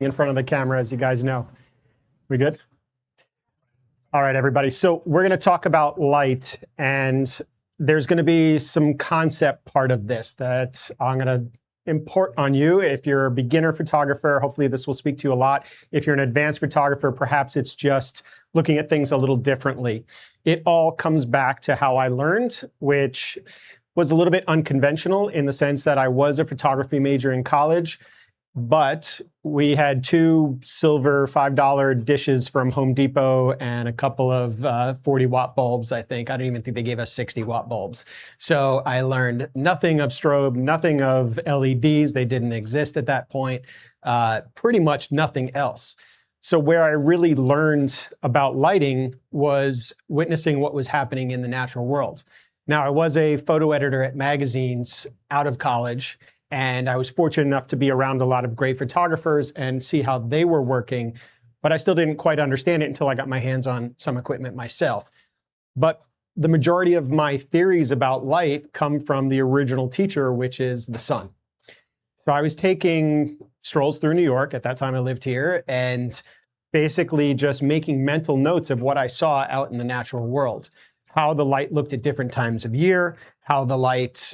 in front of the camera, as you guys know. We good? All right, everybody. So we're going to talk about light, and there's going to be some concept part of this that I'm going to import on you. If you're a beginner photographer, hopefully this will speak to you a lot. If you're an advanced photographer, perhaps it's just looking at things a little differently. It all comes back to how I learned, which was a little bit unconventional in the sense that I was a photography major in college, but we had 2 silver $5 dishes from Home Depot and a couple of 40-watt bulbs, I think. I don't even think they gave us 60-watt bulbs. So I learned nothing of strobe, nothing of LEDs. They didn't exist at that point. Pretty much nothing else. So where I really learned about lighting was witnessing what was happening in the natural world. Now, I was a photo editor at magazines out of college, and I was fortunate enough to be around a lot of great photographers and see how they were working, but I still didn't quite understand it until I got my hands on some equipment myself. But the majority of my theories about light come from the original teacher, which is the sun. So I was taking strolls through New York. At that time, I lived here, and basically just making mental notes of what I saw out in the natural world, how the light looked at different times of year, how the light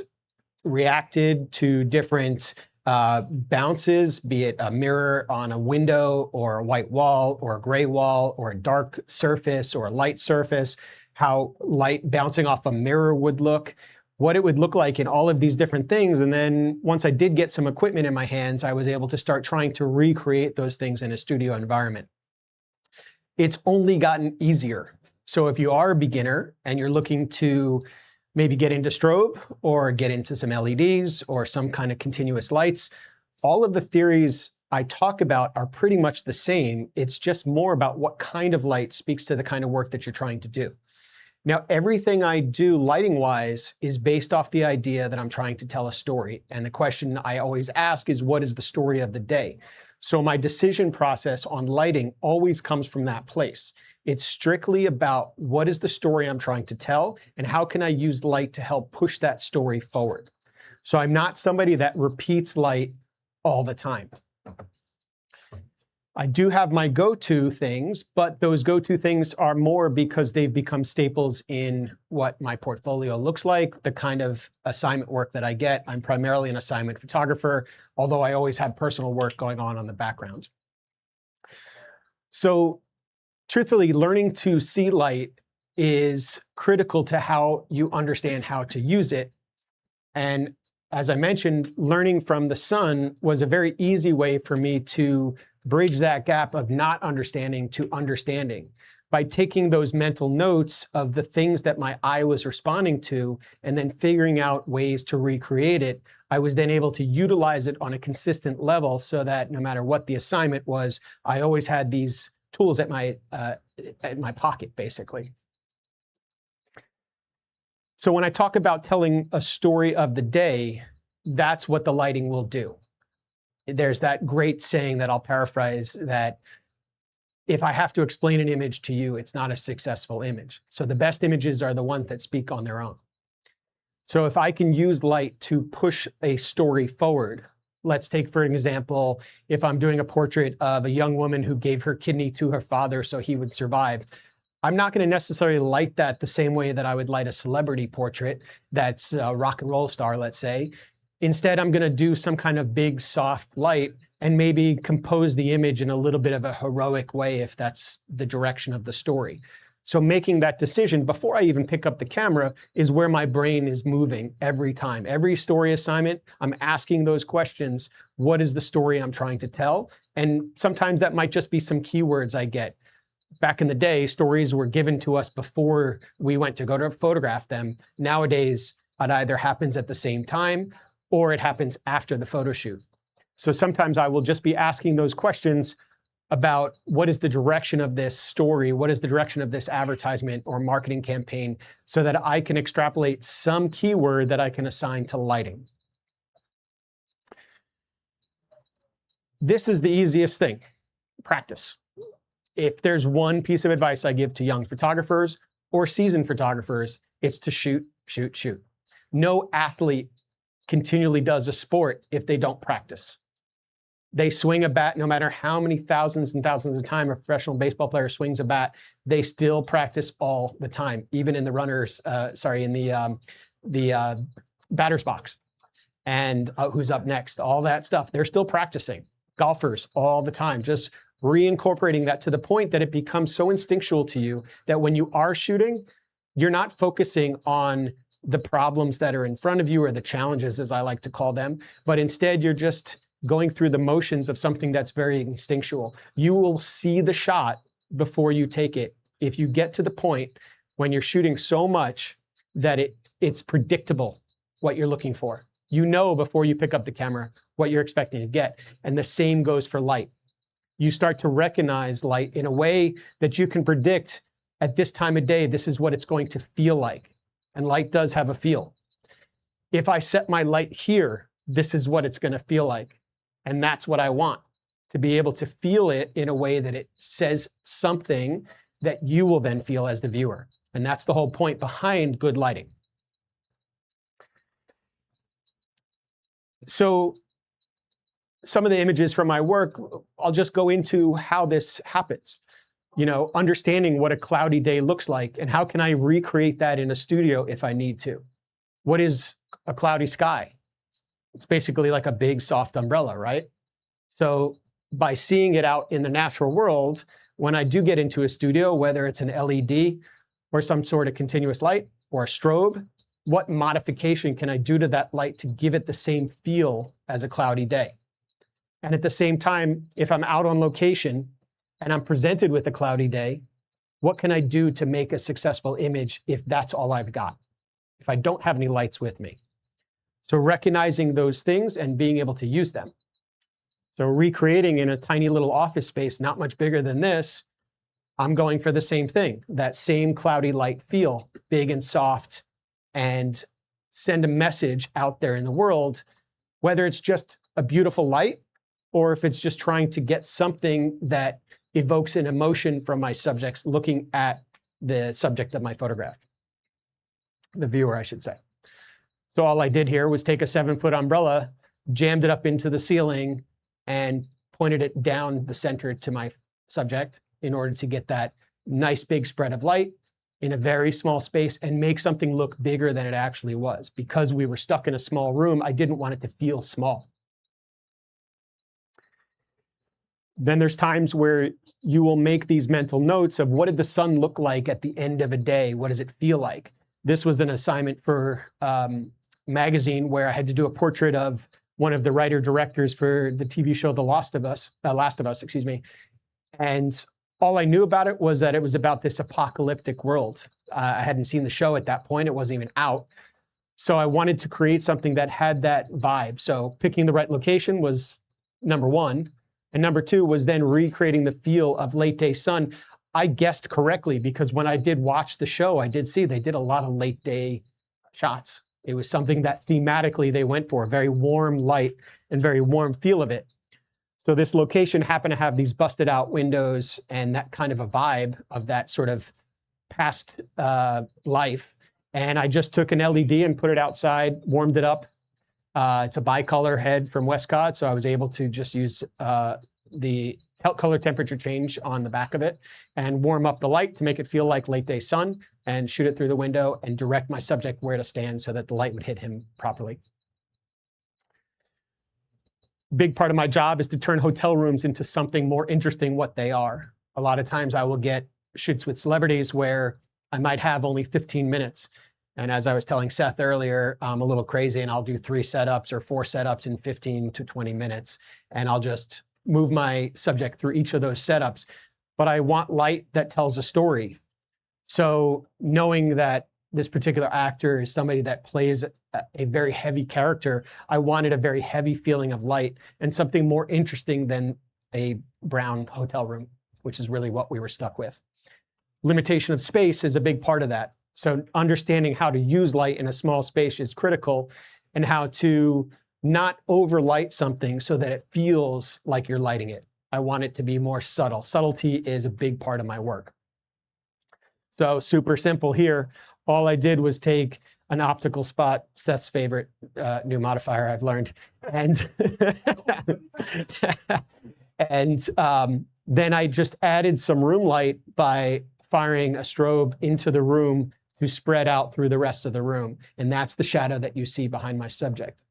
reacted to different bounces, be it a mirror on a window or a white wall or a gray wall or a dark surface or a light surface, how light bouncing off a mirror would look, what it would look like in all of these different things. And then once I did get some equipment in my hands, I was able to start trying to recreate those things in a studio environment. It's only gotten easier. So if you are a beginner and you're looking to maybe get into strobe or get into some LEDs or some kind of continuous lights, all of the theories I talk about are pretty much the same. It's just more about what kind of light speaks to the kind of work that you're trying to do. Now, everything I do lighting-wise is based off the idea that I'm trying to tell a story. And the question I always ask is, what is the story of the day? So my decision process on lighting always comes from that place. It's strictly about what is the story I'm trying to tell and how can I use light to help push that story forward. So I'm not somebody that repeats light all the time. I do have my go-to things, but those go-to things are more because they've become staples in what my portfolio looks like, the kind of assignment work that I get. I'm primarily an assignment photographer, although I always have personal work going on the background. So truthfully, learning to see light is critical to how you understand how to use it. And as I mentioned, learning from the sun was a very easy way for me to bridge that gap of not understanding to understanding. By taking those mental notes of the things that my eye was responding to and then figuring out ways to recreate it, I was then able to utilize it on a consistent level so that no matter what the assignment was, I always had these tools at my pocket, basically. So when I talk about telling a story of the day, that's what the lighting will do. There's that great saying that I'll paraphrase, that if I have to explain an image to you, it's not a successful image. So the best images are the ones that speak on their own. So if I can use light to push a story forward, let's take, for example, if I'm doing a portrait of a young woman who gave her kidney to her father so he would survive, I'm not going to necessarily light that the same way that I would light a celebrity portrait that's a rock and roll star, let's say. Instead, I'm going to do some kind of big, soft light and maybe compose the image in a little bit of a heroic way if that's the direction of the story. So making that decision before I even pick up the camera is where my brain is moving every time. Every story assignment, I'm asking those questions. What is the story I'm trying to tell? And sometimes that might just be some keywords I get. Back in the day, stories were given to us before we went to go to photograph them. Nowadays, it either happens at the same time or it happens after the photo shoot. So sometimes I will just be asking those questions about what is the direction of this story, what is the direction of this advertisement or marketing campaign, so that I can extrapolate some keyword that I can assign to lighting. This is the easiest thing, practice. If there's one piece of advice I give to young photographers or seasoned photographers, it's to shoot, shoot, shoot. No athlete continually does a sport if they don't practice. They swing a bat, no matter how many thousands and thousands of times a professional baseball player swings a bat, they still practice all the time, even in the the batter's box. And who's up next, all that stuff, they're still practicing. Golfers all the time, just reincorporating that to the point that it becomes so instinctual to you that when you are shooting, you're not focusing on the problems that are in front of you, or the challenges, as I like to call them, but instead you're just going through the motions of something that's very instinctual. You will see the shot before you take it. If you get to the point when you're shooting so much that it's predictable what you're looking for. You know before you pick up the camera what you're expecting to get. And the same goes for light. You start to recognize light in a way that you can predict at this time of day, this is what it's going to feel like. And light does have a feel. If I set my light here, this is what it's going to feel like. And that's what I want, to be able to feel it in a way that it says something that you will then feel as the viewer. And that's the whole point behind good lighting. So some of the images from my work, I'll just go into how this happens. You know, understanding what a cloudy day looks like and how can I recreate that in a studio if I need to. What is a cloudy sky? It's basically like a big soft umbrella, right? So by seeing it out in the natural world, when I do get into a studio, whether it's an LED or some sort of continuous light or a strobe, what modification can I do to that light to give it the same feel as a cloudy day? And at the same time, if I'm out on location and I'm presented with a cloudy day, what can I do to make a successful image if that's all I've got, if I don't have any lights with me? So recognizing those things and being able to use them. So recreating in a tiny little office space, not much bigger than this, I'm going for the same thing, that same cloudy light feel, big and soft, and send a message out there in the world, whether it's just a beautiful light or if it's just trying to get something that evokes an emotion from my subjects looking at the subject of my photograph, the viewer, I should say. So all I did here was take a 7-foot umbrella, jammed it up into the ceiling, and pointed it down the center to my subject in order to get that nice big spread of light in a very small space and make something look bigger than it actually was. Because we were stuck in a small room, I didn't want it to feel small. Then there's times where you will make these mental notes of what did the sun look like at the end of a day? What does it feel like? This was an assignment for magazine where I had to do a portrait of one of the writer-directors for the TV show The Last of Us, excuse me. And all I knew about it was that it was about this apocalyptic world. I hadn't seen the show at that point. It wasn't even out. So I wanted to create something that had that vibe. So picking the right location was number one. And number two was then recreating the feel of late day sun. I guessed correctly because when I did watch the show, I did see they did a lot of late day shots. It was something that thematically they went for, a very warm light and very warm feel of it. So this location happened to have these busted out windows and that kind of a vibe of that sort of past life. And I just took an LED and put it outside, warmed it up. It's a bicolor head from Westcott, so I was able to just use the color temperature change on the back of it and warm up the light to make it feel like late day sun and shoot it through the window and direct my subject where to stand so that the light would hit him properly. Big part of my job is to turn hotel rooms into something more interesting what they are. A lot of times I will get shoots with celebrities where I might have only 15 minutes. And as I was telling Seth earlier, I'm a little crazy and I'll do 3 setups or 4 setups in 15 to 20 minutes. And I'll just move my subject through each of those setups. But I want light that tells a story. So knowing that this particular actor is somebody that plays a very heavy character, I wanted a very heavy feeling of light and something more interesting than a brown hotel room, which is really what we were stuck with. Limitation of space is a big part of that. So understanding how to use light in a small space is critical, and how to not overlight something so that it feels like you're lighting it. I want it to be more subtle. Subtlety is a big part of my work. So super simple here. All I did was take an optical spot, Seth's favorite new modifier I've learned, and and then I just added some room light by firing a strobe into the room to spread out through the rest of the room. And that's the shadow that you see behind my subject.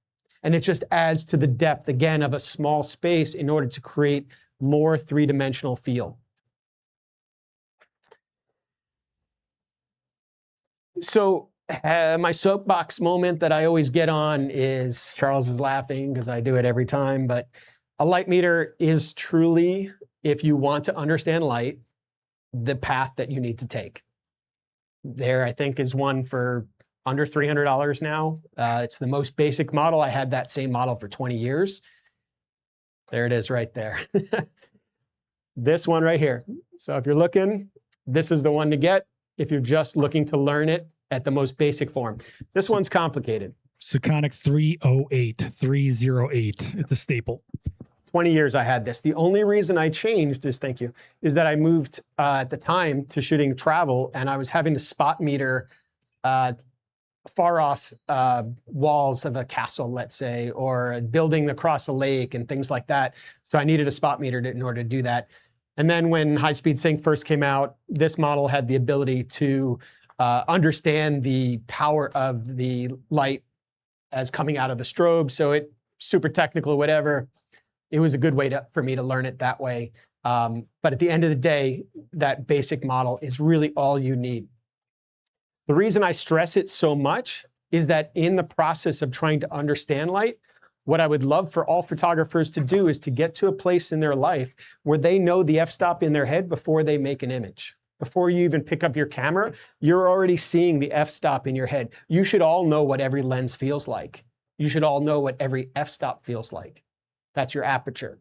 And it just adds to the depth, again, of a small space in order to create more three-dimensional feel. So my soapbox moment that I always get on is, Charles is laughing because I do it every time, but a light meter is truly, if you want to understand light, the path that you need to take. There, I think, is one for under $300 now. It's the most basic model. I had that same model for 20 years. There it is right there. This one right here. So if you're looking, this is the one to get if you're just looking to learn it at the most basic form. This one's complicated. Sekonic 308. It's a staple. 20 years I had this. The only reason I changed is, thank you, is that I moved at the time to shooting travel, and I was having to spot meter far off walls of a castle, let's say, or a building across a lake and things like that. So I needed a spot meter in order to do that. And then when high-speed sync first came out, this model had the ability to understand the power of the light as coming out of the strobe. So it, super technical, whatever. It was a good way for me to learn it that way. But at the end of the day, that basic model is really all you need. The reason I stress it so much is that in the process of trying to understand light, what I would love for all photographers to do is to get to a place in their life where they know the f-stop in their head before they make an image. Before you even pick up your camera, you're already seeing the f-stop in your head. You should all know what every lens feels like. You should all know what every f-stop feels like. That's your aperture,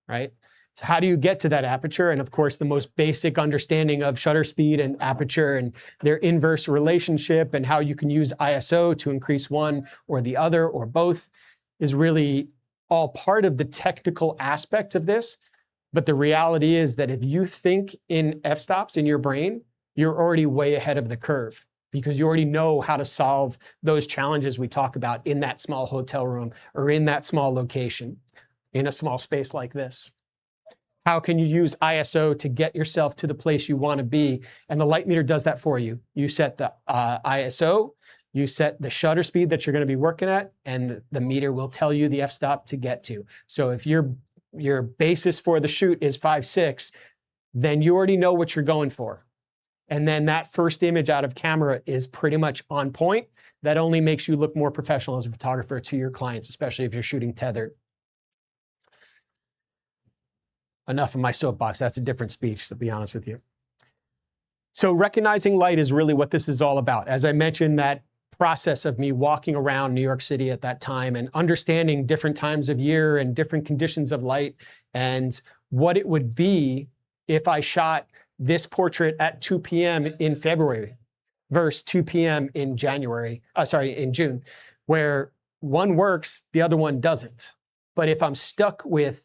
right? So how do you get to that aperture? And of course, the most basic understanding of shutter speed and aperture and their inverse relationship and how you can use ISO to increase one or the other or both is really all part of the technical aspect of this. But the reality is that if you think in f-stops in your brain, you're already way ahead of the curve because you already know how to solve those challenges we talk about in that small hotel room or in that small location, in a small space like this. How can you use ISO to get yourself to the place you want to be? And the light meter does that for you. You set the ISO, you set the shutter speed that you're going to be working at, and the meter will tell you the f-stop to get to. So if your basis for the shoot is 5.6, then you already know what you're going for. And then that first image out of camera is pretty much on point. That only makes you look more professional as a photographer to your clients, especially if you're shooting tethered. Enough of my soapbox. That's a different speech, to be honest with you. So recognizing light is really what this is all about. As I mentioned, that process of me walking around New York City at that time and understanding different times of year and different conditions of light and what it would be if I shot this portrait at 2 p.m. in February versus 2 p.m. in June, where one works, the other one doesn't. But if I'm stuck with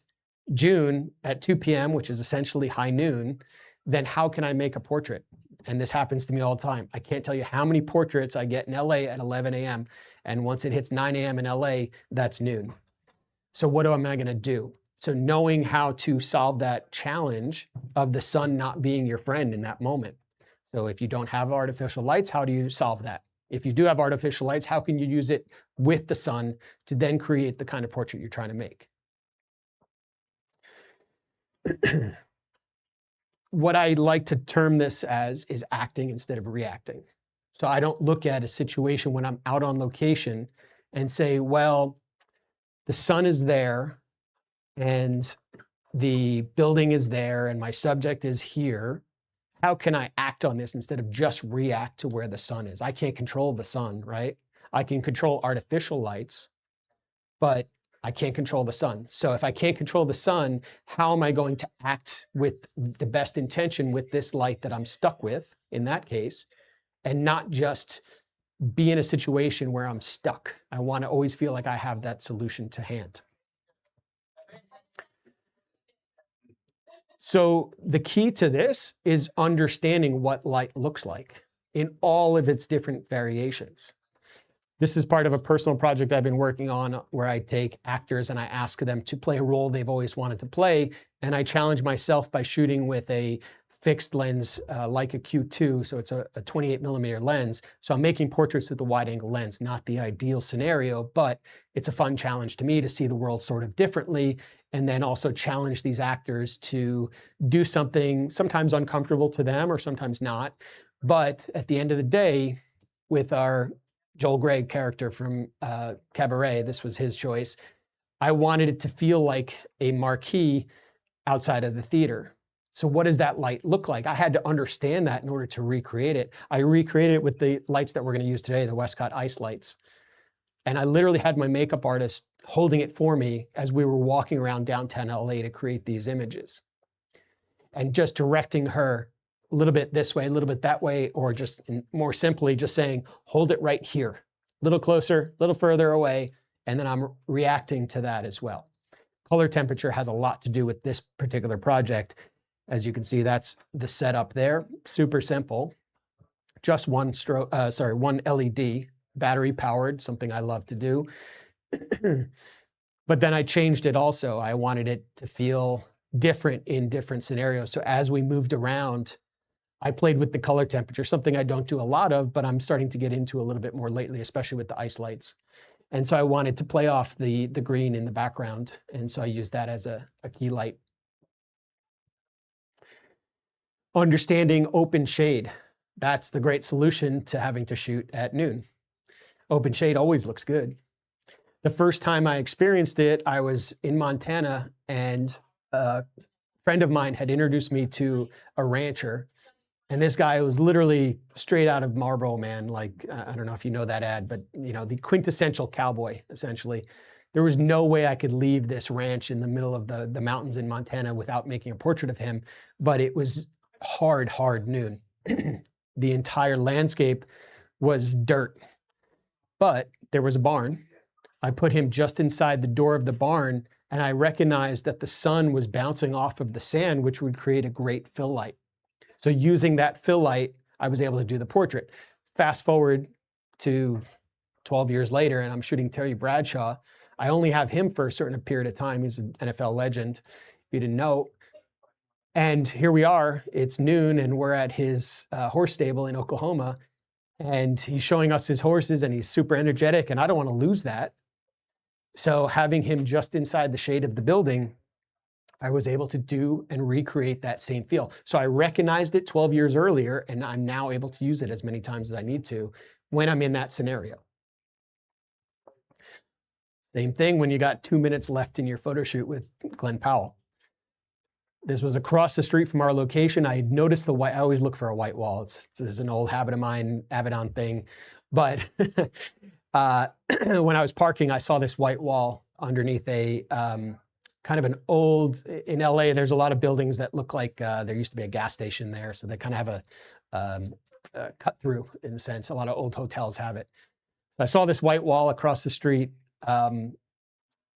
June at 2 p.m., which is essentially high noon, then how can I make a portrait? And this happens to me all the time. I can't tell you how many portraits I get in LA at 11 a.m. And once it hits 9 a.m. in LA, that's noon. So what am I going to do? So knowing how to solve that challenge of the sun not being your friend in that moment. So if you don't have artificial lights, how do you solve that? If you do have artificial lights, how can you use it with the sun to then create the kind of portrait you're trying to make? What I like to term this as is acting instead of reacting. So I don't look at a situation when I'm out on location and say, well, the sun is there and the building is there and my subject is here. How can I act on this instead of just react to where the sun is? I can't control the sun, right? I can control artificial lights, but I can't control the sun. So if I can't control the sun, how am I going to act with the best intention with this light that I'm stuck with in that case, and not just be in a situation where I'm stuck? I want to always feel like I have that solution to hand. So the key to this is understanding what light looks like in all of its different variations. This is part of a personal project I've been working on where I take actors and I ask them to play a role they've always wanted to play. And I challenge myself by shooting with a fixed lens like a Q2. So it's a 28mm lens. So I'm making portraits with the wide angle lens, not the ideal scenario, but it's a fun challenge to me to see the world sort of differently. And then also challenge these actors to do something sometimes uncomfortable to them or sometimes not. But at the end of the day, with our Joel Grey character from Cabaret, this was his choice, I wanted it to feel like a marquee outside of the theater. So what does that light look like? I had to understand that in order to recreate it. I recreated it with the lights that we're going to use today, the Westcott ice lights. And I literally had my makeup artist holding it for me as we were walking around downtown LA to create these images. And just directing her a little bit this way, a little bit that way, or just more simply just saying, hold it right here, a little closer, a little further away, and then I'm reacting to that as well. Color temperature has a lot to do with this particular project. As you can see, that's the setup there, super simple. Just one LED, battery powered, something I love to do. But then I changed it also. I wanted it to feel different in different scenarios. So as we moved around, I played with the color temperature, something I don't do a lot of, but I'm starting to get into a little bit more lately, especially with the ice lights. And so I wanted to play off the green in the background. And so I used that as a key light. Understanding open shade. That's the great solution to having to shoot at noon. Open shade always looks good. The first time I experienced it, I was in Montana, and a friend of mine had introduced me to a rancher. And this guy was literally straight out of Marlboro Man. Like, I don't know if you know that ad, but you know, the quintessential cowboy, essentially. There was no way I could leave this ranch in the middle of the mountains in Montana without making a portrait of him. But it was hard noon. The entire landscape was dirt, but there was a barn. I put him just inside the door of the barn, and I recognized that the sun was bouncing off of the sand, which would create a great fill light. So using that fill light, I was able to do the portrait. Fast forward to 12 years later, and I'm shooting Terry Bradshaw. I only have him for a certain period of time. He's an NFL legend, if you didn't know. And here we are, it's noon, and we're at his horse stable in Oklahoma, and he's showing us his horses, and he's super energetic, and I don't want to lose that. So having him just inside the shade of the building, I was able to do and recreate that same feel. So I recognized it 12 years earlier, and I'm now able to use it as many times as I need to when I'm in that scenario. Same thing when you got 2 minutes left in your photo shoot with Glenn Powell. This was across the street from our location. I noticed the white, I always look for a white wall. It's an old habit of mine, Avedon thing. But when I was parking, I saw this white wall underneath a kind of an old, in LA, there's a lot of buildings that look like there used to be a gas station there. So they kind of have a cut through in a sense. A lot of old hotels have it. I saw this white wall across the street, and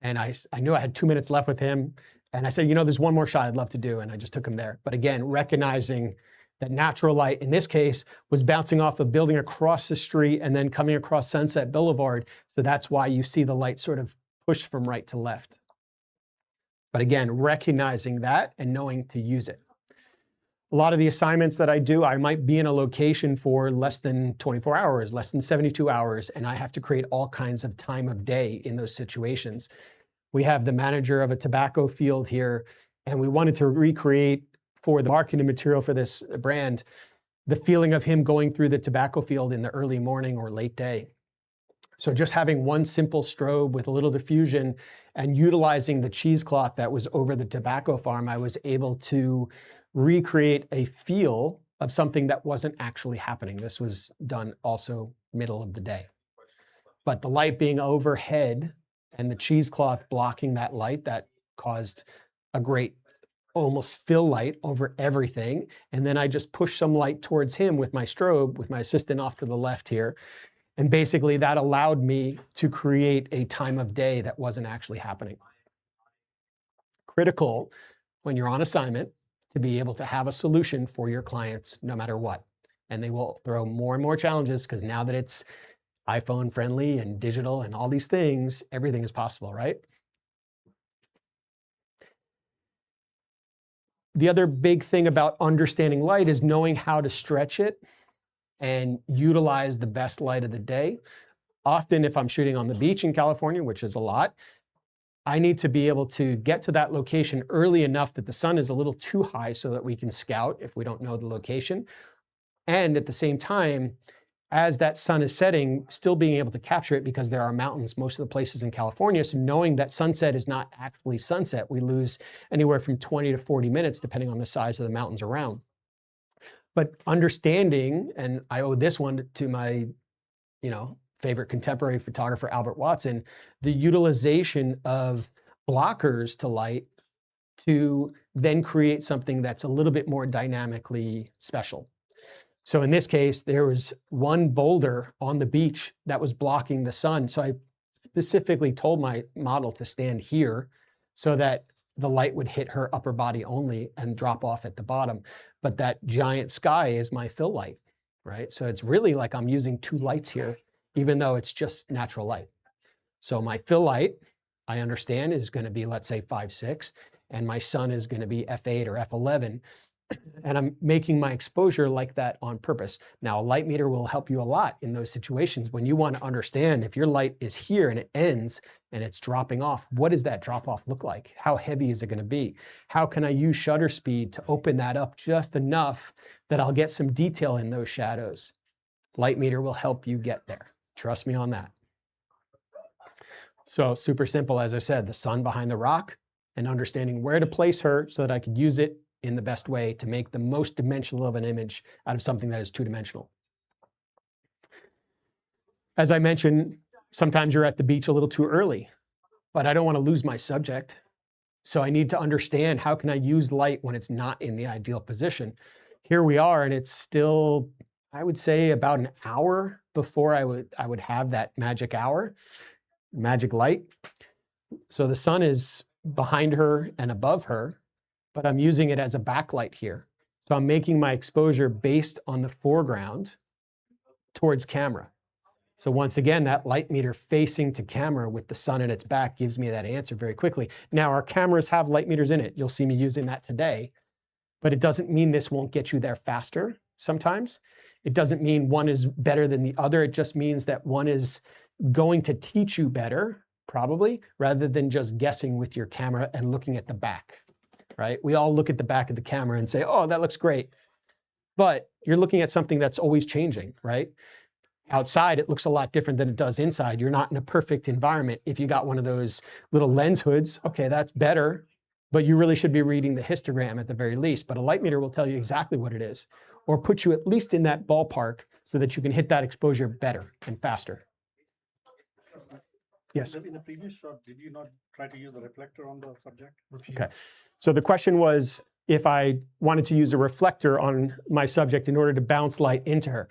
I knew I had 2 minutes left with him. And I said, you know, there's one more shot I'd love to do. And I just took him there. But again, recognizing that natural light, in this case, was bouncing off a building across the street and then coming across Sunset Boulevard. So that's why you see the light sort of push from right to left. But again, recognizing that and knowing to use it. A lot of the assignments that I do, I might be in a location for less than 24 hours, less than 72 hours, and I have to create all kinds of time of day in those situations. We have the manager of a tobacco field here, and we wanted to recreate for the marketing material for this brand, the feeling of him going through the tobacco field in the early morning or late day. So just having one simple strobe with a little diffusion and utilizing the cheesecloth that was over the tobacco farm, I was able to recreate a feel of something that wasn't actually happening. This was done also middle of the day. But the light being overhead and the cheesecloth blocking that light, that caused a great almost fill light over everything. And then I just pushed some light towards him with my strobe, with my assistant off to the left here. And basically that allowed me to create a time of day that wasn't actually happening. Critical when you're on assignment to be able to have a solution for your clients no matter what. And they will throw more and more challenges because now that it's iPhone friendly and digital and all these things, everything is possible, right? The other big thing about understanding light is knowing how to stretch it and utilize the best light of the day. Often if I'm shooting on the beach in California, which is a lot, I need to be able to get to that location early enough that the sun is a little too high so that we can scout if we don't know the location. And at the same time, as that sun is setting, still being able to capture it because there are mountains most of the places in California. So knowing that sunset is not actually sunset, we lose anywhere from 20 to 40 minutes depending on the size of the mountains around. But understanding, and I owe this one to my, favorite contemporary photographer, Albert Watson, the utilization of blockers to light to then create something that's a little bit more dynamically special. So in this case, there was one boulder on the beach that was blocking the sun. So I specifically told my model to stand here so that the light would hit her upper body only and drop off at the bottom. But that giant sky is my fill light, right? So it's really like I'm using two lights here, even though it's just natural light. So my fill light, I understand, is going to be, let's say, 5.6, and my sun is going to be f8 or f11. And I'm making my exposure like that on purpose. Now, a light meter will help you a lot in those situations when you want to understand if your light is here and it ends and it's dropping off, what does that drop off look like? How heavy is it going to be? How can I use shutter speed to open that up just enough that I'll get some detail in those shadows? Light meter will help you get there. Trust me on that. So super simple, as I said, the sun behind the rock and understanding where to place her so that I could use it in the best way to make the most dimensional of an image out of something that is two-dimensional. As I mentioned, sometimes you're at the beach a little too early, but I don't want to lose my subject. So I need to understand, how can I use light when it's not in the ideal position? Here we are, and it's still, I would say, about an hour before I would have that magic hour, magic light. So the sun is behind her and above her, but I'm using it as a backlight here. So I'm making my exposure based on the foreground towards camera. So once again, that light meter facing to camera with the sun in its back gives me that answer very quickly. Now, our cameras have light meters in it. You'll see me using that today, but it doesn't mean this won't get you there faster sometimes. It doesn't mean one is better than the other. It just means that one is going to teach you better, probably, rather than just guessing with your camera and looking at the back. Right? We all look at the back of the camera and say, oh, that looks great. But you're looking at something that's always changing, right? Outside, it looks a lot different than it does inside. You're not in a perfect environment. If you got one of those little lens hoods, okay, that's better, but you really should be reading the histogram at the very least. But a light meter will tell you exactly what it is, or put you at least in that ballpark so that you can hit that exposure better and faster. Yes. In the previous shot, did you not try to use the reflector on the subject? Okay. So the question was if I wanted to use a reflector on my subject in order to bounce light into her.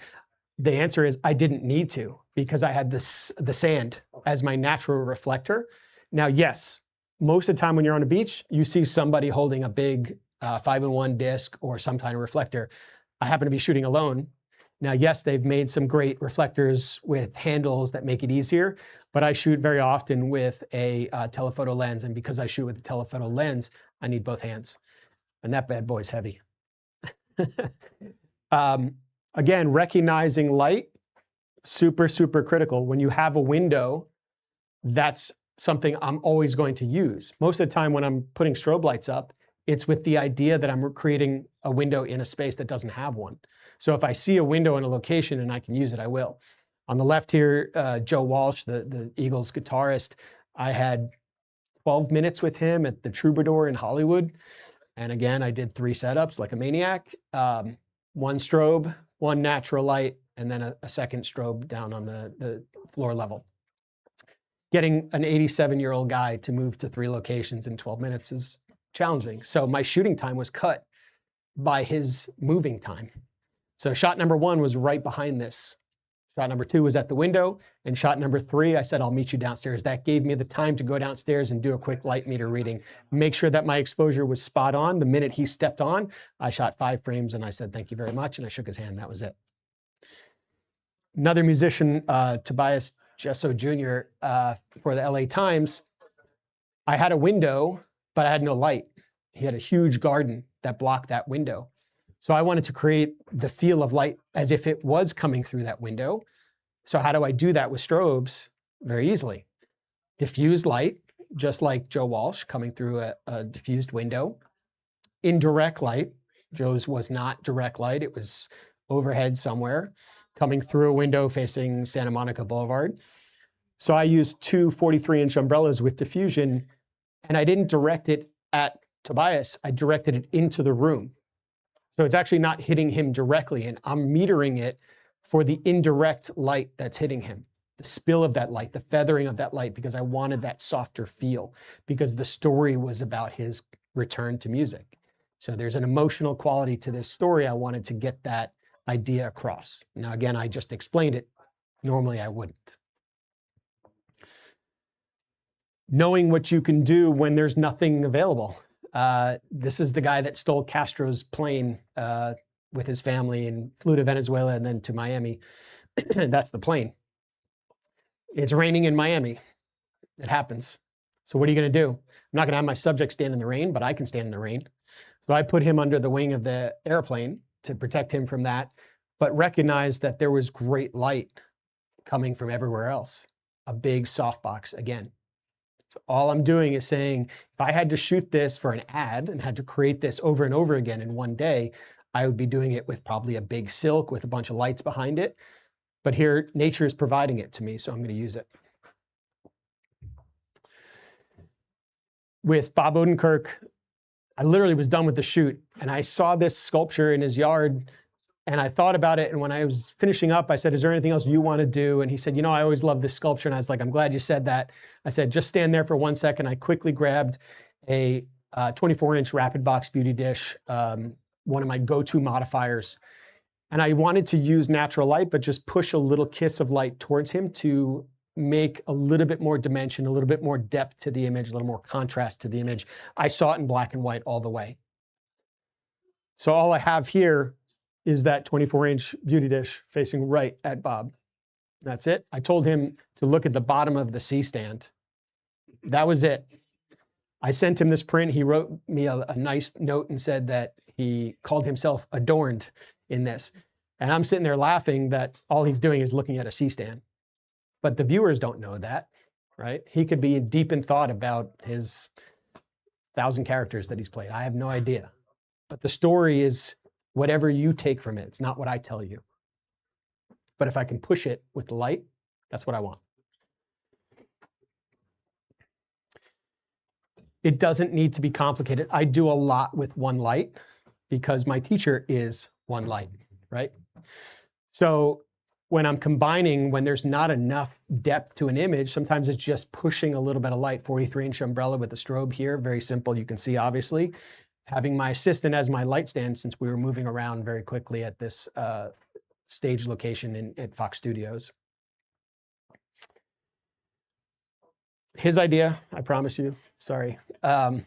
The answer is I didn't need to, because I had the sand as my natural reflector. Now, yes, most of the time when you're on a beach, you see somebody holding a big 5-in-1 disc or some kind of reflector. I happen to be shooting alone. Now, yes, they've made some great reflectors with handles that make it easier, but I shoot very often with a telephoto lens, and because I shoot with a telephoto lens, I need both hands, and that bad boy's heavy. Again, recognizing light, super, super critical. When you have a window, that's something I'm always going to use. Most of the time when I'm putting strobe lights up, it's with the idea that I'm creating a window in a space that doesn't have one. So if I see a window in a location and I can use it, I will. On the left here, Joe Walsh, the Eagles guitarist, I had 12 minutes with him at the Troubadour in Hollywood. And again, I did 3 setups like a maniac. 1 strobe, 1 natural light, and then a second strobe down on the floor level. Getting an 87-year-old guy to move to 3 locations in 12 minutes is challenging. So my shooting time was cut by his moving time. So shot number 1 was right behind this Shot number 2 was at the window, and shot number 3, I said, I'll meet you downstairs. That gave me the time to go downstairs and do a quick light meter reading, make sure that my exposure was spot on. The minute he stepped on, I shot 5 frames and I said, thank you very much. And I shook his hand. That was it. Another musician, Tobias Gesso Jr., for the LA Times, I had a window, but I had no light. He had a huge garden that blocked that window. So I wanted to create the feel of light as if it was coming through that window. So how do I do that with strobes? Very easily. Diffused light, just like Joe Walsh coming through a diffused window. Indirect light, Joe's was not direct light, it was overhead somewhere, coming through a window facing Santa Monica Boulevard. So I used 2 43-inch umbrellas with diffusion, and I didn't direct it at Tobias, I directed it into the room. So it's actually not hitting him directly, and I'm metering it for the indirect light that's hitting him, the spill of that light, the feathering of that light, because I wanted that softer feel, because the story was about his return to music. So there's an emotional quality to this story. I wanted to get that idea across. Now, again, I just explained it. Normally, I wouldn't. Knowing what you can do when there's nothing available. This is the guy that stole Castro's plane with his family and flew to Venezuela and then to Miami. That's the plane. It's raining in Miami. It happens. So what are you going to do? I'm not going to have my subject stand in the rain, but I can stand in the rain. So I put him under the wing of the airplane to protect him from that, but recognize that there was great light coming from everywhere else. A big softbox again. So all I'm doing is saying, if I had to shoot this for an ad and had to create this over and over again in one day, I would be doing it with probably a big silk with a bunch of lights behind it. But here, nature is providing it to me, so I'm going to use it. With Bob Odenkirk, I literally was done with the shoot, and I saw this sculpture in his yard, and I thought about it, and when I was finishing up, I said, is there anything else you want to do? And he said, you know, I always love this sculpture. And I was like, I'm glad you said that. I said, just stand there for 1 second. I quickly grabbed a 24-inch rapid box beauty dish, one of my go-to modifiers. And I wanted to use natural light, but just push a little kiss of light towards him to make a little bit more dimension, a little bit more depth to the image, a little more contrast to the image. I saw it in black and white all the way. So all I have here is that 24-inch beauty dish facing right at Bob. That's it. I told him to look at the bottom of the C-stand. That was it. I sent him this print. He wrote me a nice note and said that he called himself adorned in this. And I'm sitting there laughing that all he's doing is looking at a C-stand. But the viewers don't know that, right? He could be deep in thought about his 1,000 characters that he's played. I have no idea. But the story is whatever you take from it. It's not what I tell you. But if I can push it with the light, that's what I want. It doesn't need to be complicated. I do a lot with one light because my teacher is one light, right? So when I'm combining, when there's not enough depth to an image, sometimes it's just pushing a little bit of light. 43-inch umbrella with a strobe here, very simple, you can see obviously. Having my assistant as my light stand, since we were moving around very quickly at this stage location at Fox Studios. His idea, I promise you, sorry, my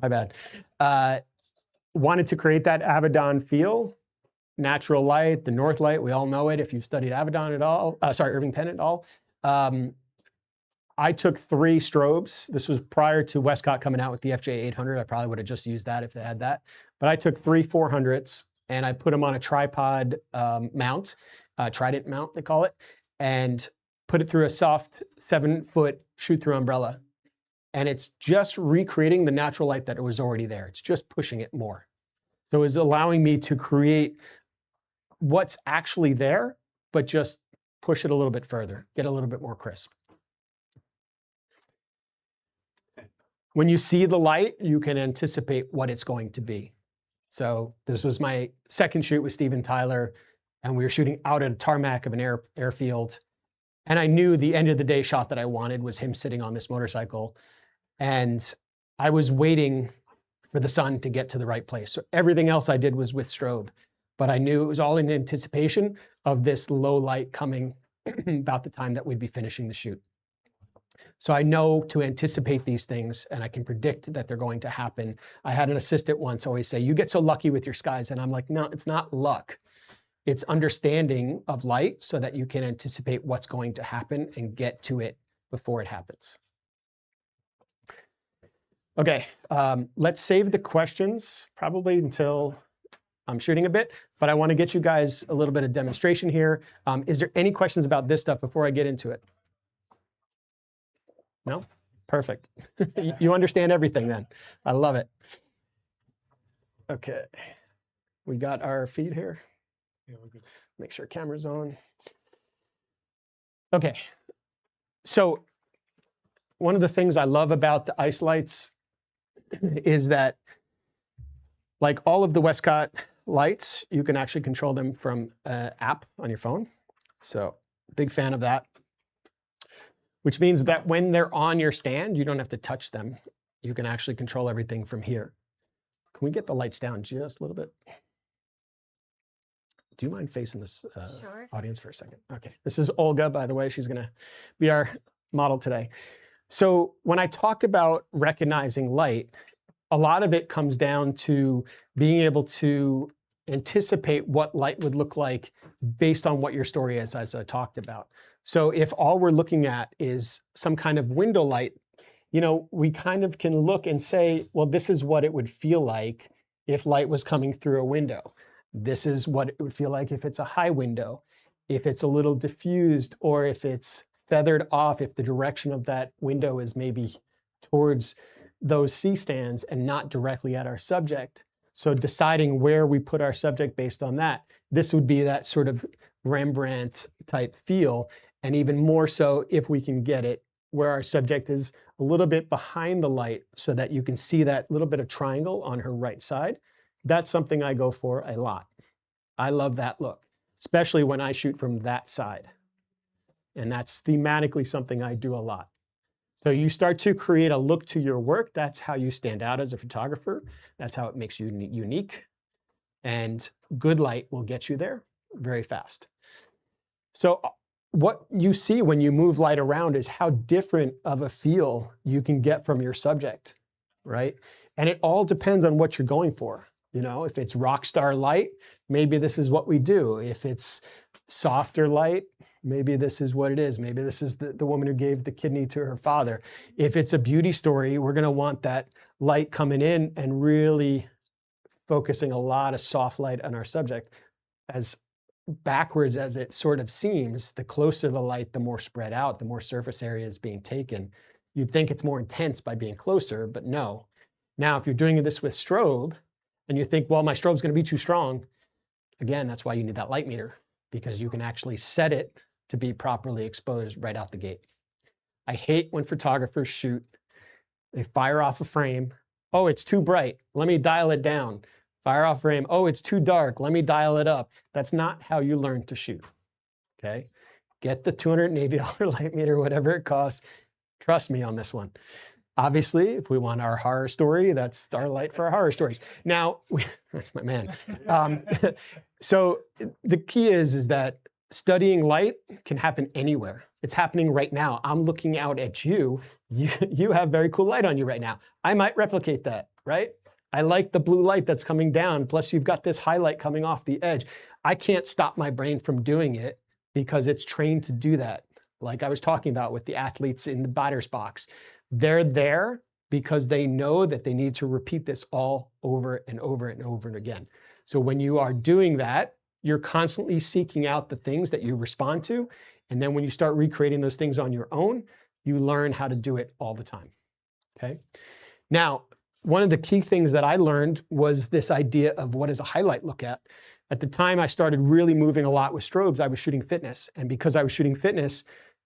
bad. Wanted to create that Avedon feel, natural light, the north light, we all know it if you've studied Avedon at all, Irving Penn at all. I took 3 strobes. This was prior to Westcott coming out with the FJ800. I probably would have just used that if they had that. But I took 3 400s and I put them on a tripod mount, trident mount they call it, and put it through a soft 7-foot shoot-through umbrella. And it's just recreating the natural light that was already there. It's just pushing it more. So it's allowing me to create what's actually there, but just push it a little bit further, get a little bit more crisp. When you see the light, you can anticipate what it's going to be. So this was my second shoot with Steven Tyler, and we were shooting out at a tarmac of an airfield. And I knew the end of the day shot that I wanted was him sitting on this motorcycle. And I was waiting for the sun to get to the right place. So everything else I did was with strobe. but I knew it was all in anticipation of this low light coming about the time that we'd be finishing the shoot. So I know to anticipate these things, and I can predict that they're going to happen. I had an assistant once always say, you get so lucky with your skies. And I'm like, no, it's not luck. It's understanding of light so that you can anticipate what's going to happen and get to it before it happens. Okay, let's save the questions probably until I'm shooting a bit, but I want to get you guys a little bit of demonstration here. Is there any questions about this stuff before I get into it? No? Perfect. You understand everything then. I love it. Okay, we got our feed here. Yeah, we're good. Make sure camera's on. Okay, so one of the things I love about the ice lights is that, like all of the Westcott lights, you can actually control them from an app on your phone. So big fan of that, which means that when they're on your stand, you don't have to touch them. You can actually control everything from here. Can we get the lights down just a little bit? Do you mind facing this Sure. audience for a second? Okay, this is Olga, by the way. She's gonna be our model today. So when I talk about recognizing light, a lot of it comes down to being able to anticipate what light would look like based on what your story is, as I talked about. So if all we're looking at is some kind of window light, you know, we kind of can look and say, well, this is what it would feel like if light was coming through a window. This is what it would feel like if it's a high window, if it's a little diffused, or if it's feathered off, if the direction of that window is maybe towards those C-stands and not directly at our subject. So deciding where we put our subject based on that, this would be that sort of Rembrandt type feel. And even more so if we can get it where our subject is a little bit behind the light so that you can see that little bit of triangle on her right side. That's something I go for a lot. I love that look, especially when I shoot from that side. And that's thematically something I do a lot. So you start to create a look to your work. That's how you stand out as a photographer. That's how it makes you unique. And good light will get you there very fast. So what you see when you move light around is how different of a feel you can get from your subject, right? And it all depends on what you're going for. You know, if it's rock star light, maybe this is what we do. If it's softer light, maybe this is what it is. Maybe this is the woman who gave the kidney to her father. If it's a beauty story, we're going to want that light coming in and really focusing a lot of soft light on our subject. As backwards as it sort of seems, the closer the light, the more spread out, the more surface area is being taken. You'd think it's more intense by being closer, but no. Now, if you're doing this with strobe, and you think, well, my strobe's going to be too strong, again, that's why you need that light meter, because you can actually set it to be properly exposed right out the gate. I hate when photographers shoot, they fire off a frame. Oh, it's too bright. Let me dial it down. Fire off frame. Oh, it's too dark. Let me dial it up. That's not how you learn to shoot, okay? Get the $280 light meter, whatever it costs. Trust me on this one. Obviously, if we want our horror story, that's our light for our horror stories. Now, that's my man. So the key is that studying light can happen anywhere. It's happening right now. I'm looking out at you. You have very cool light on you right now. I might replicate that, right? I like the blue light that's coming down. Plus, you've got this highlight coming off the edge. I can't stop my brain from doing it because it's trained to do that. Like I was talking about with the athletes in the batter's box. They're there because they know that they need to repeat this all over and over and over and again. So when you are doing that, you're constantly seeking out the things that you respond to. And then when you start recreating those things on your own, you learn how to do it all the time, okay? Now, one of the key things that I learned was this idea of what does a highlight look at. At the time I started really moving a lot with strobes, I was shooting fitness. And because I was shooting fitness,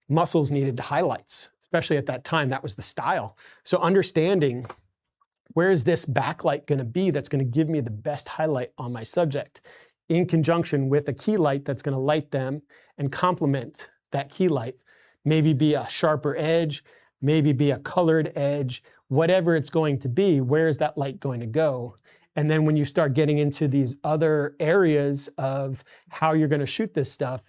muscles needed highlights. Especially at that time, that was the style. So understanding where is this backlight going to be that's going to give me the best highlight on my subject in conjunction with a key light that's going to light them and complement that key light. Maybe be a sharper edge, maybe be a colored edge, whatever it's going to be, where is that light going to go? And then when you start getting into these other areas of how you're going to shoot this stuff,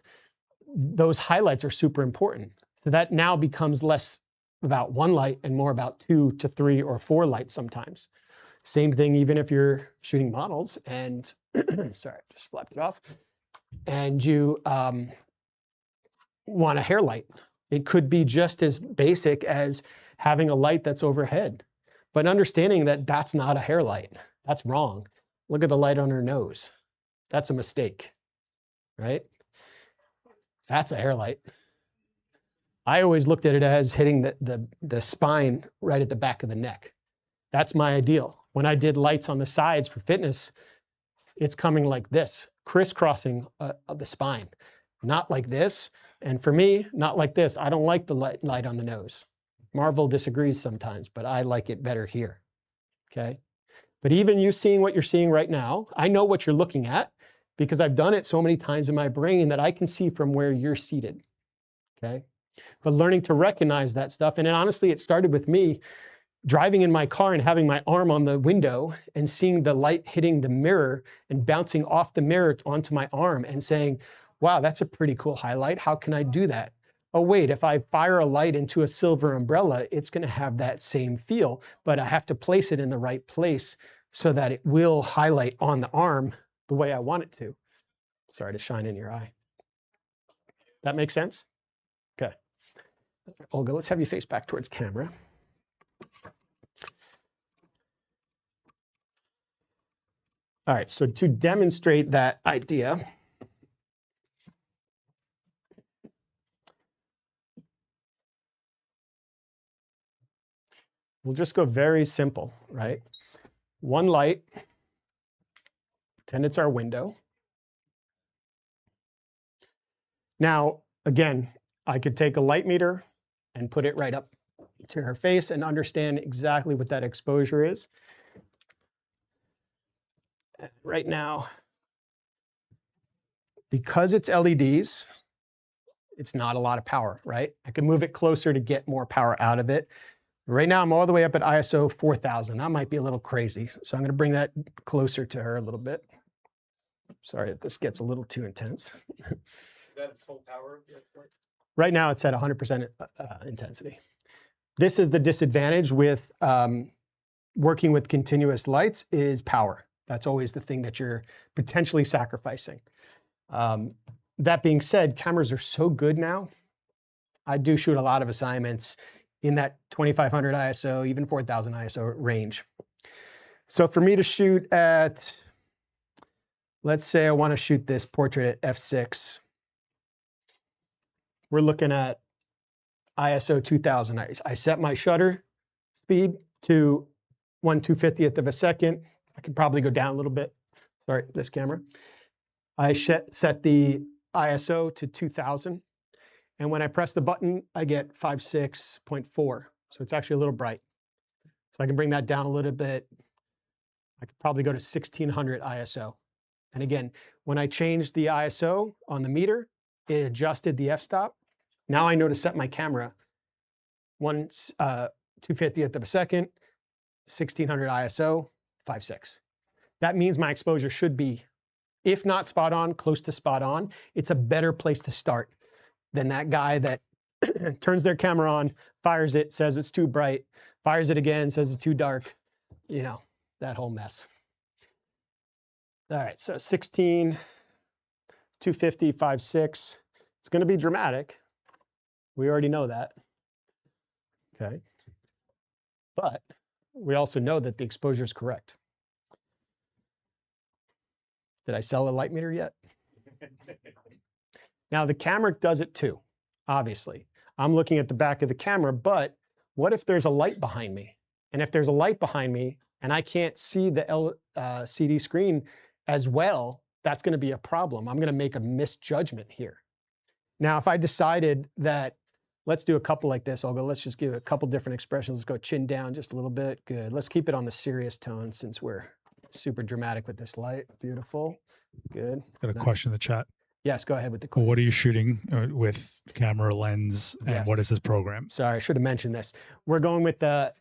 those highlights are super important. So that now becomes less about one light and more about 2 to 3 or 4 lights sometimes. Same thing even if you're shooting models and, sorry, just flapped it off, and you want a hair light. It could be just as basic as having a light that's overhead, but understanding that that's not a hair light. That's wrong. Look at the light on her nose. That's a mistake, right? That's a hair light. I always looked at it as hitting the spine right at the back of the neck. That's my ideal. When I did lights on the sides for fitness, it's coming like this, crisscrossing of the spine, not like this. And for me, not like this. I don't like the light on the nose. Marvel disagrees sometimes, but I like it better here, okay? But even you seeing what you're seeing right now, I know what you're looking at because I've done it so many times in my brain that I can see from where you're seated, okay? But learning to recognize that stuff, and honestly, it started with me driving in my car and having my arm on the window and seeing the light hitting the mirror and bouncing off the mirror onto my arm and saying, wow, that's a pretty cool highlight. How can I do that? Oh, wait, if I fire a light into a silver umbrella, it's going to have that same feel, but I have to place it in the right place so that it will highlight on the arm the way I want it to. Sorry to shine in your eye. That makes sense? Okay. Olga, let's have you face back towards camera. All right, so to demonstrate that idea, we'll just go very simple, right? One light, pretend it's our window. Now, again, I could take a light meter and put it right up to her face and understand exactly what that exposure is. Right now, because it's LEDs, it's not a lot of power, right? I can move it closer to get more power out of it. Right now, I'm all the way up at ISO 4000. That might be a little crazy. So I'm going to bring that closer to her a little bit. Sorry if this gets a little too intense. Is that full power? Right now, it's at 100% intensity. This is the disadvantage with working with continuous lights is power. That's always the thing that you're potentially sacrificing. That being said, cameras are so good now. I do shoot a lot of assignments in that 2500 ISO, even 4000 ISO range. So for me to shoot at, let's say I want to shoot this portrait at f6, we're looking at ISO 2000. I set my shutter speed to 1/250th of a second. I could probably go down a little bit. Sorry, this camera. I set the ISO to 2000. And when I press the button, I get 56.4. So it's actually a little bright. So I can bring that down a little bit. I could probably go to 1600 ISO. And again, when I changed the ISO on the meter, it adjusted the f-stop. Now I know to set my camera 1/250th of a second, 1600 ISO, 5.6. That means my exposure should be, if not spot on, close to spot on. It's a better place to start than that guy that turns their camera on, fires it, says it's too bright, fires it again, says it's too dark. You know, that whole mess. All right, so 16, 250, 5.6. It's going to be dramatic. We already know that. Okay. But we also know that the exposure is correct. Did I sell a light meter yet? Now the camera does it too, obviously. I'm looking at the back of the camera, but what if there's a light behind me? And if there's a light behind me and I can't see the LCD screen as well, that's going to be a problem. I'm going to make a misjudgment here. Now, if I decided that, let's do a couple like this, let's just give a couple different expressions. Let's go chin down just a little bit. Good. Let's keep it on the serious tone since we're super dramatic with this light. Beautiful. Good. Got a question in the chat. Yes, go ahead with the question. What are you shooting with camera lens and Yes. what is this program? Sorry, I should have mentioned this. We're going with the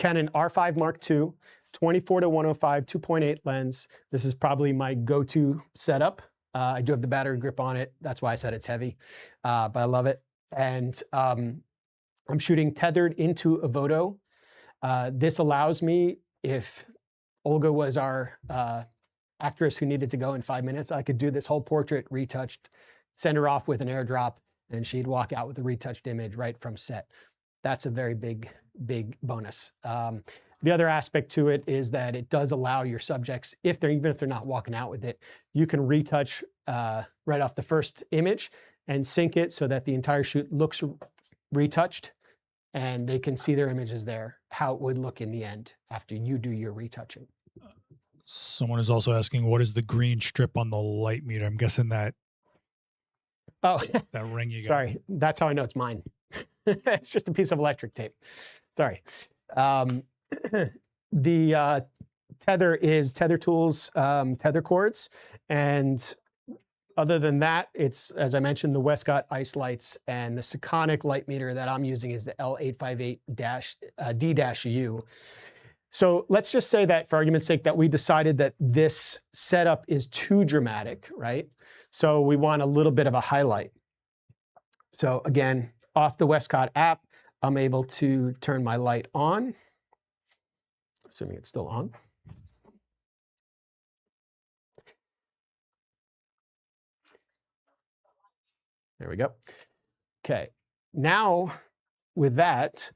Canon R5 Mark II, 24-105, 2.8 lens. This is probably my go-to setup. I do have the battery grip on it. That's why I said it's heavy, but I love it. And I'm shooting tethered into a Voto. This allows me, if Olga was our actress who needed to go in 5 minutes, I could do this whole portrait retouched, send her off with an airdrop, and she'd walk out with a retouched image right from set. That's a very big bonus. The other aspect to it is that it does allow your subjects, even if they're not walking out with it, you can retouch right off the first image and sync it so that the entire shoot looks retouched and they can see their images there, how it would look in the end after you do your retouching. Someone is also asking, what is the green strip on the light meter? I'm guessing that that ring you got. Sorry, that's how I know it's mine. It's just a piece of electric tape. Sorry. The tether is Tether Tools tether cords, and other than that, it's, as I mentioned, the Westcott ice lights, and the Sekonic light meter that I'm using is the L858-D-U. So let's just say that, for argument's sake, that we decided that this setup is too dramatic, right? So we want a little bit of a highlight. So again, off the Westcott app, I'm able to turn my light on, assuming it's still on. There we go. Okay, now with that,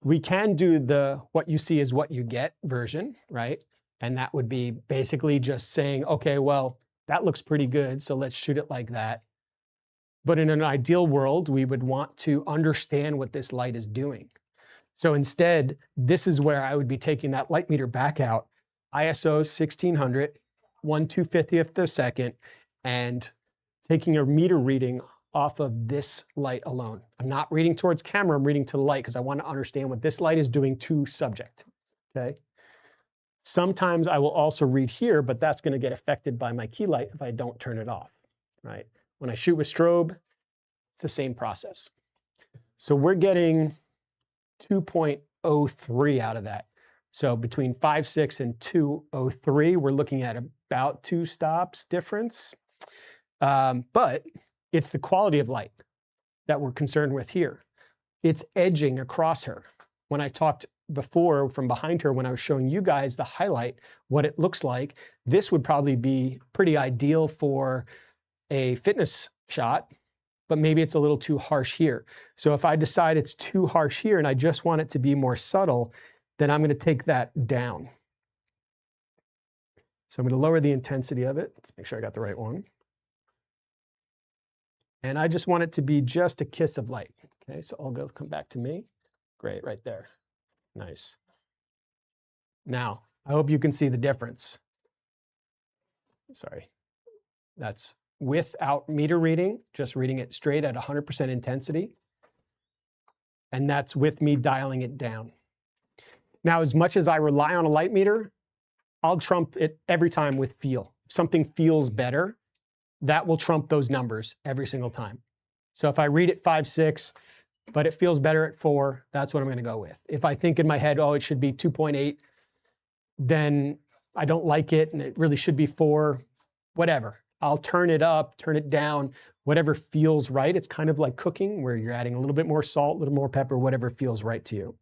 we can do the what you see is what you get version, right? And that would be basically just saying, okay, well, that looks pretty good, so let's shoot it like that. But in an ideal world, we would want to understand what this light is doing. So instead, this is where I would be taking that light meter back out, ISO 1600, 1/250th of a second, and taking a meter reading off of this light alone. I'm not reading towards camera, I'm reading to the light because I want to understand what this light is doing to subject, okay? Sometimes I will also read here, but that's going to get affected by my key light if I don't turn it off, right? When I shoot with strobe, it's the same process. So we're getting 2.03 out of that. So between 5.6 and 2.03, we're looking at about 2 stops difference. But it's the quality of light that we're concerned with here. It's edging across her. When I talked before from behind her, when I was showing you guys the highlight, what it looks like, this would probably be pretty ideal for a fitness shot, but maybe it's a little too harsh here. So if I decide it's too harsh here and I just want it to be more subtle, then I'm going to take that down. So I'm going to lower the intensity of it. Let's make sure I got the right one. And I just want it to be just a kiss of light. Okay, so I'll go come back to me. Great, right there. Nice. Now, I hope you can see the difference. Sorry. That's without meter reading, just reading it straight at 100% intensity. And that's with me dialing it down. Now, as much as I rely on a light meter, I'll trump it every time with feel. If something feels better, that will trump those numbers every single time. So if I read it 5.6, but it feels better at 4, that's what I'm going to go with. If I think in my head, oh, it should be 2.8, then I don't like it and it really should be 4, whatever. I'll turn it up, turn it down, whatever feels right. It's kind of like cooking where you're adding a little bit more salt, a little more pepper, whatever feels right to you.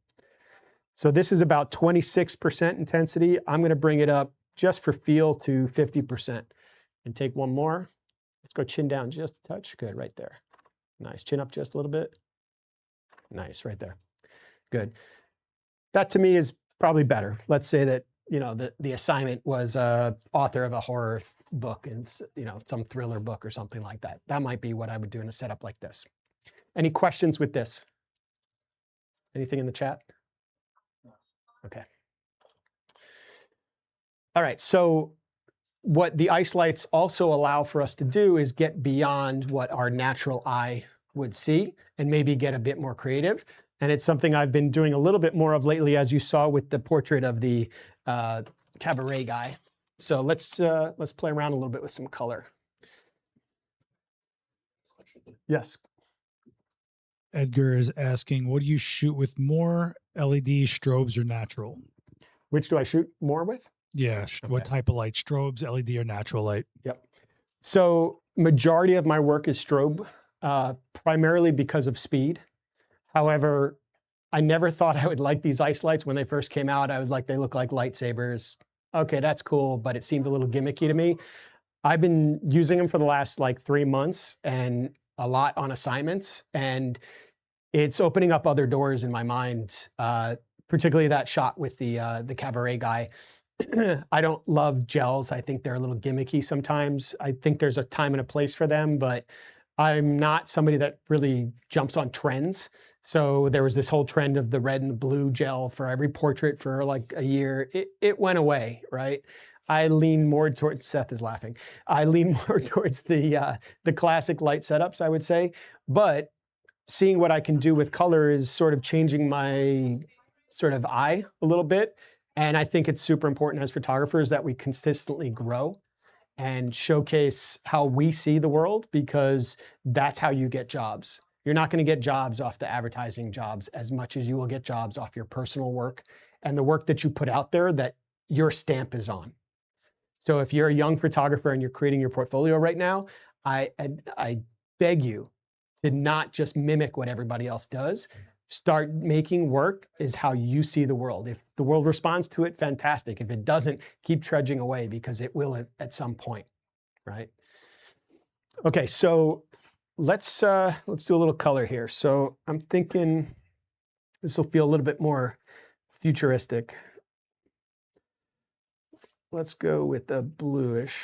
So this is about 26% intensity. I'm going to bring it up just for feel to 50% and take one more. Let's go chin down just a touch. Good, right there. Nice. Chin up just a little bit. Nice, right there. Good. That to me is probably better. Let's say that, you know, the assignment was author of a horror book and, you know, some thriller book or something like that. That might be what I would do in a setup like this. Any questions with this? Anything in the chat? Okay. All right, so what the ice lights also allow for us to do is get beyond what our natural eye would see and maybe get a bit more creative. And it's something I've been doing a little bit more of lately, as you saw with the portrait of the cabaret guy. So let's play around a little bit with some color. Yes. Edgar is asking, what do you shoot with, more LED, strobes, or natural? Which do I shoot more with? Yeah. What Okay. type of light? Strobes, LED, or natural light? Yep. So majority of my work is strobe, primarily because of speed. However, I never thought I would like these ice lights when they first came out. I was like, they look like lightsabers. Okay, that's cool, but it seemed a little gimmicky to me. I've been using them for the last like 3 months and a lot on assignments, and it's opening up other doors in my mind, particularly that shot with the cabaret guy. I don't love gels. I think they're a little gimmicky sometimes. I think there's a time and a place for them, but I'm not somebody that really jumps on trends. So there was this whole trend of the red and the blue gel for every portrait for like a year. It went away, right? I lean more towards, Seth is laughing. I lean more towards the classic light setups, I would say. But seeing what I can do with color is sort of changing my sort of eye a little bit. And I think it's super important as photographers that we consistently grow and showcase how we see the world, because that's how you get jobs. You're not going to get jobs off the advertising jobs as much as you will get jobs off your personal work and the work that you put out there that your stamp is on. So if you're a young photographer and you're creating your portfolio right now, I beg you to not just mimic what everybody else does. Start making work is how you see the world. If the world responds to it, fantastic. If it doesn't, keep trudging away, because it will at some point, right? Okay, so let's do a little color here. So I'm thinking this will feel a little bit more futuristic. Let's go with a bluish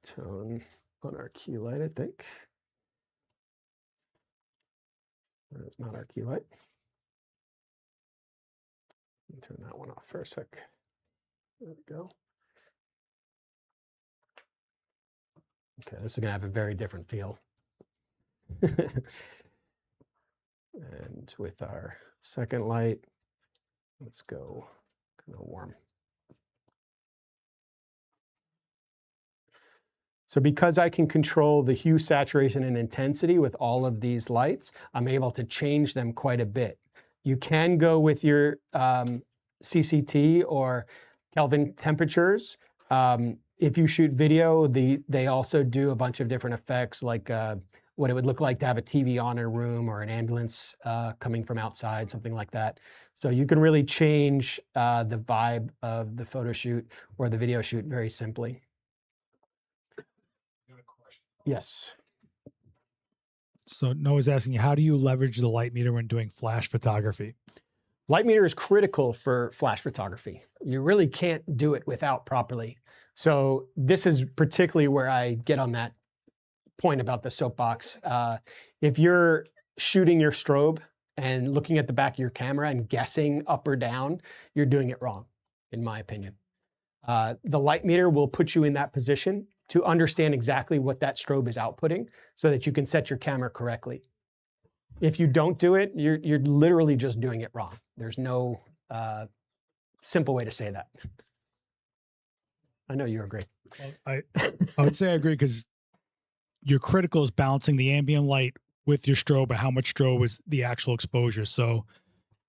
tone on our key light, I think. That's not our key light. Turn that one off for a sec. There we go. Okay, this is going to have a very different feel. And with our second light, let's go kind of warm. So because I can control the hue, saturation, and intensity with all of these lights, I'm able to change them quite a bit. You can go with your CCT or Kelvin temperatures. If you shoot video, they also do a bunch of different effects, like what it would look like to have a TV on in a room, or an ambulance coming from outside, something like that. So you can really change the vibe of the photo shoot or the video shoot very simply. Yes. So Noah's asking you, how do you leverage the light meter when doing flash photography? Light meter is critical for flash photography. You really can't do it without properly. So this is particularly where I get on that point about the soapbox. If you're shooting your strobe and looking at the back of your camera and guessing up or down, you're doing it wrong, in my opinion. The light meter will put you in that position to understand exactly what that strobe is outputting so that you can set your camera correctly. If you don't do it, you're literally just doing it wrong. There's no simple way to say that. I know you agree. I would say I agree, because your critical is balancing the ambient light with your strobe and how much strobe is the actual exposure. So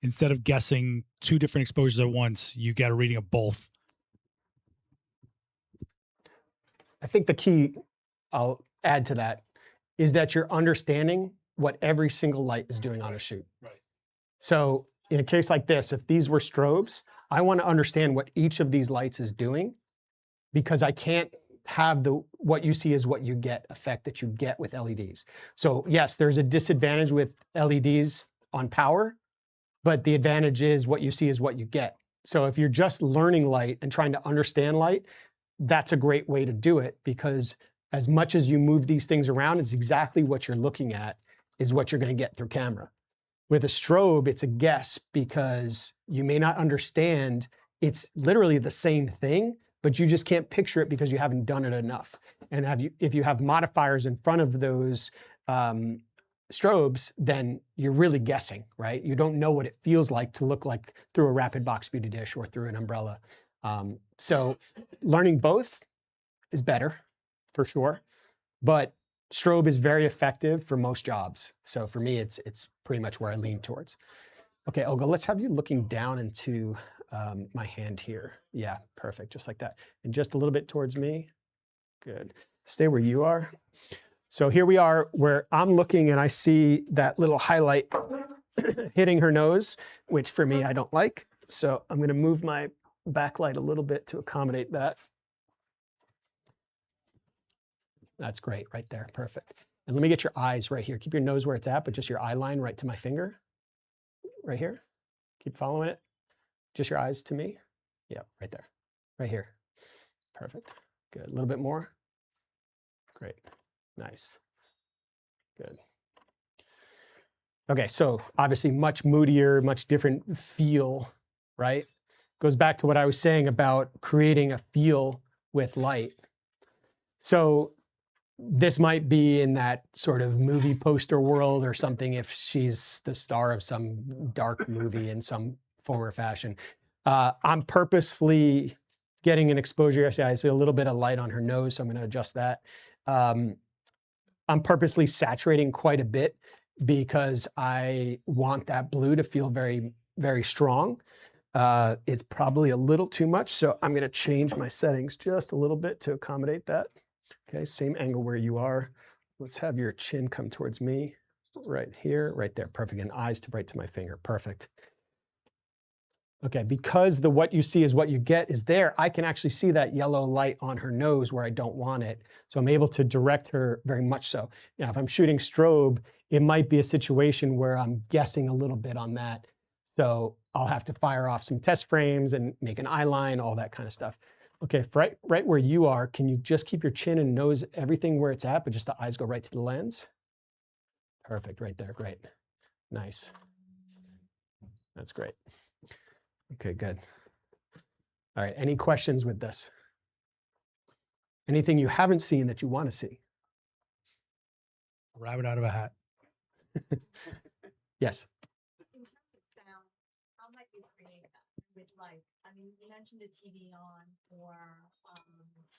instead of guessing 2 different exposures at once, you get a reading of both. I think the key, I'll add to that, is that you're understanding what every single light is doing on a shoot. Right. So in a case like this, if these were strobes, I want to understand what each of these lights is doing, because I can't have the what you see is what you get effect that you get with LEDs. So yes, there's a disadvantage with LEDs on power, but the advantage is what you see is what you get. So if you're just learning light and trying to understand light, that's a great way to do it, because as much as you move these things around, it's exactly what you're looking at is what you're going to get through camera. With a strobe, it's a guess, because you may not understand it's literally the same thing, but you just can't picture it because you haven't done it enough. And if you have modifiers in front of those strobes, then you're really guessing, right? You don't know what it feels like to look like through a rapid box beauty dish or through an umbrella. So learning both is better, for sure, but strobe is very effective for most jobs. So for me, it's pretty much where I lean towards. Okay, Olga, let's have you looking down into my hand here. Yeah, perfect, just like that. And just a little bit towards me. Good. Stay where you are. So here we are where I'm looking and I see that little highlight hitting her nose, which for me, I don't like. So I'm gonna move my backlight a little bit to accommodate that. That's great right there, perfect. And let me get your eyes right here. Keep your nose where it's at, but just your eye line right to my finger. Right here. Keep following it. Just your eyes to me. Yeah, right there. Right here. Perfect. Good. A little bit more. Great. Nice. Good. Okay, so obviously much moodier, much different feel, right? Goes back to what I was saying about creating a feel with light. So this might be in that sort of movie poster world or something if she's the star of some dark movie in some form or fashion. I'm purposefully getting an exposure. I see a little bit of light on her nose, so I'm going to adjust that. I'm purposely saturating quite a bit because I want that blue to feel very, very strong. It's probably a little too much, so I'm going to change my settings just a little bit to accommodate that. Okay, same angle where you are. Let's have your chin come towards me. Right here, right there. Perfect. And eyes to right to my finger. Perfect. Okay, because the what you see is what you get is there, I can actually see that yellow light on her nose where I don't want it. So I'm able to direct her very much so. Now, if I'm shooting strobe, it might be a situation where I'm guessing a little bit on that. So I'll have to fire off some test frames and make an eye line, all that kind of stuff. Okay, right where you are, can you just keep your chin and nose, everything where it's at, but just the eyes go right to the lens? Perfect, right there, great. Nice. That's great. Okay, good. All right, any questions with this? Anything you haven't seen that you want to see? A rabbit out of a hat. Yes. In terms of sound, how might you create that with light? I mean, you mentioned a TV on or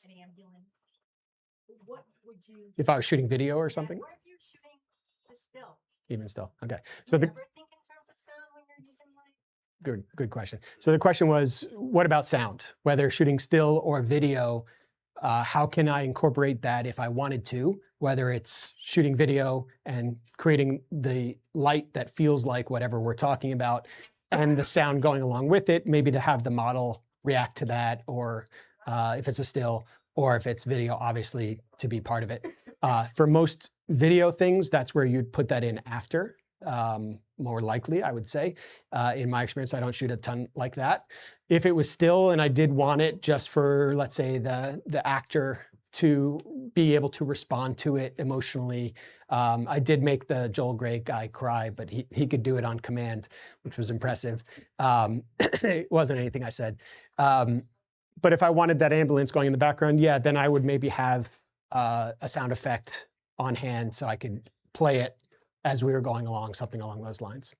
an ambulance. What would you? If I was shooting video or something? Or if you're shooting just still. Even still, okay. Do So you the, ever think in terms of sound when you're using light? good question. So the question was, what about sound? Whether shooting still or video, how can I incorporate that if I wanted to, whether it's shooting video and creating the light that feels like whatever we're talking about and the sound going along with it, maybe to have the model react to that, or if it's a still, or if it's video, obviously to be part of it. For most video things, that's where you'd put that in after. More likely, I would say. In my experience, I don't shoot a ton like that. If it was still and I did want it just for, let's say, the actor to be able to respond to it emotionally, I did make the Joel Grey guy cry, but he could do it on command, which was impressive. It wasn't anything I said. But if I wanted that ambulance going in the background, yeah, then I would maybe have a sound effect on hand so I could play it as we were going along, something along those lines.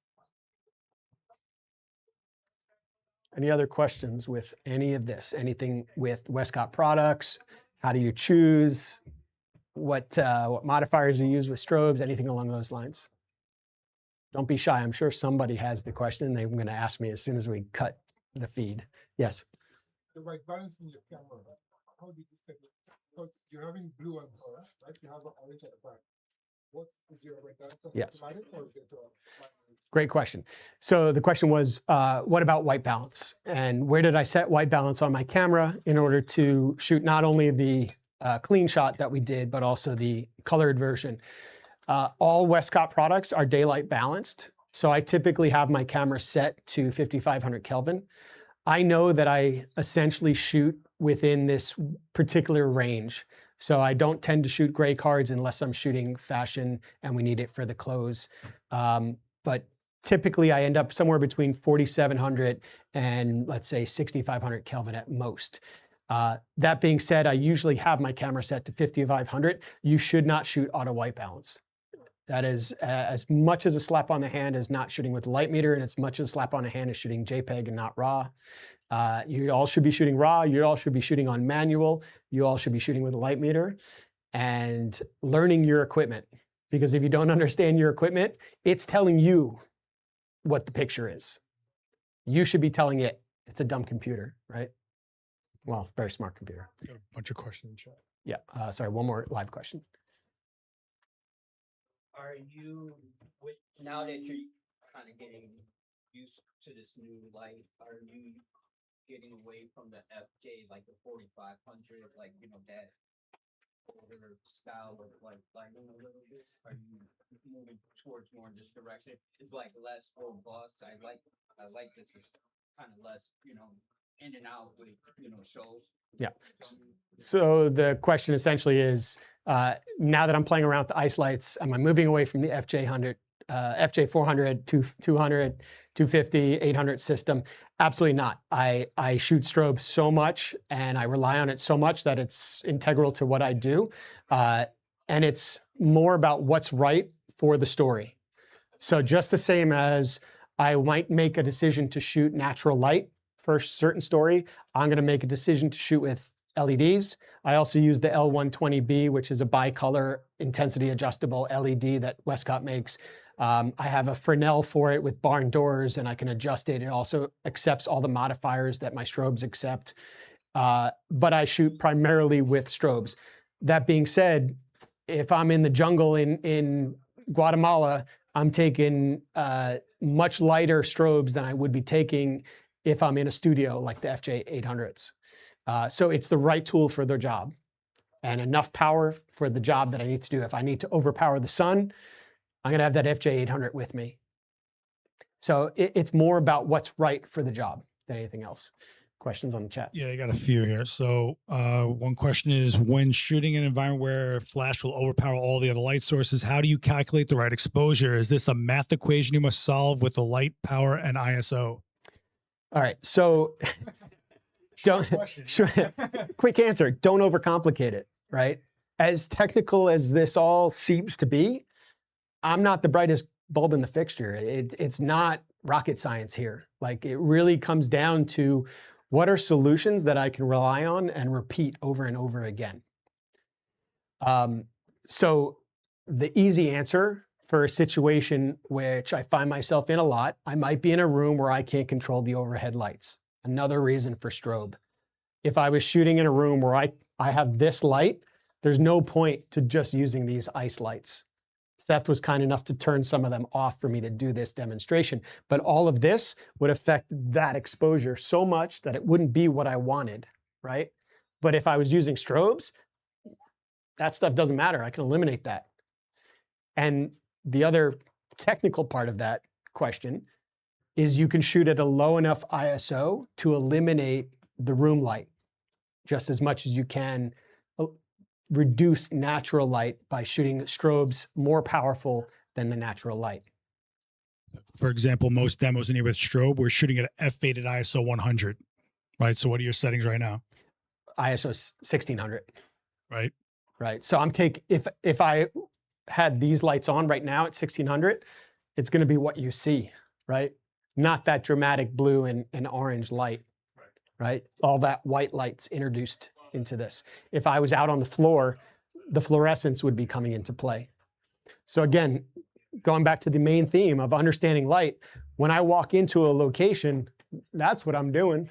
Any other questions with any of this? Anything with Westcott products? How do you choose? What modifiers you use with strobes? Anything along those lines? Don't be shy. I'm sure somebody has the question. They're going to ask me as soon as we cut the feed. Yes? The white balance in your camera, how do you set it? Because you're having blue and orange, right? You have an orange at the back. Is your white balance Yes. automatic or is it Great question. So the question was, what about white balance? And where did I set white balance on my camera in order to shoot not only the clean shot that we did, but also the colored version? All Westcott products are daylight balanced. So I typically have my camera set to 5,500 Kelvin. I know that I essentially shoot within this particular range. So I don't tend to shoot gray cards unless I'm shooting fashion and we need it for the close. But typically I end up somewhere between 4,700 and let's say 6,500 Kelvin at most. That being said, I usually have my camera set to 5,500. You should not shoot auto white balance. That is as much as a slap on the hand as not shooting with the light meter, and as much as a slap on the hand as shooting JPEG and not RAW. You all should be shooting RAW. You all should be shooting on manual. You all should be shooting with a light meter and learning your equipment. Because if you don't understand your equipment, it's telling you what the picture is. You should be telling it it's a dumb computer, right? Well, very smart computer. Got a bunch of questions in chat. Yeah. Sorry, one more live question. Are you, with, now that you're kind of getting used to this new light, are you getting away from the FJ, like the 4500, like, you know, that older style of like lighting a little bit? Are you moving towards more in this direction? It's like less robust. I like this is kind of less, you know, in and out with, you know, shows. Yeah. So the question essentially is, now that I'm playing around with the ice lights, am I moving away from the FJ 400, 200, 250, 800 system? Absolutely not. I shoot strobe so much and I rely on it so much that it's integral to what I do. And it's more about what's right for the story. So just the same as I might make a decision to shoot natural light for a certain story, I'm going to make a decision to shoot with LEDs. I also use the L120B, which is a bicolor intensity adjustable LED that Westcott makes. I have a Fresnel for it with barn doors, and I can adjust it. It also accepts all the modifiers that my strobes accept. But I shoot primarily with strobes. That being said, if I'm in the jungle in Guatemala, I'm taking much lighter strobes than I would be taking if I'm in a studio like the FJ 800s. So it's the right tool for their job and enough power for the job that I need to do. If I need to overpower the sun, I'm going to have that FJ 800 with me. So it's more about what's right for the job than anything else. Questions on the chat? Yeah, I got a few here. So one question is, when shooting in an environment where flash will overpower all the other light sources, how do you calculate the right exposure? Is this a math equation you must solve with the light, power, and ISO? All right, so quick answer, don't overcomplicate it, right? As technical as this all seems to be, I'm not the brightest bulb in the fixture. It's not rocket science here. Like, it really comes down to what are solutions that I can rely on and repeat over and over again. So the easy answer for a situation which I find myself in a lot, I might be in a room where I can't control the overhead lights. Another reason for strobe. If I was shooting in a room where I have this light, there's no point to just using these ice lights. Seth was kind enough to turn some of them off for me to do this demonstration, but all of this would affect that exposure so much that it wouldn't be what I wanted, right? But if I was using strobes, that stuff doesn't matter. I can eliminate that. And the other technical part of that question is you can shoot at a low enough ISO to eliminate the room light just as much as you can reduce natural light by shooting strobes more powerful than the natural light. For example, most demos in here with strobe, we're shooting at F8 at ISO 100, right? So what are your settings right now? ISO 1600. Right. Right. So I'm if I had these lights on right now at 1600, it's going to be what you see, right? Not that dramatic blue and orange light, right? All that white light's introduced into this. If I was out on the floor, the fluorescence would be coming into play. So again, going back to the main theme of understanding light, when I walk into a location, that's what I'm doing.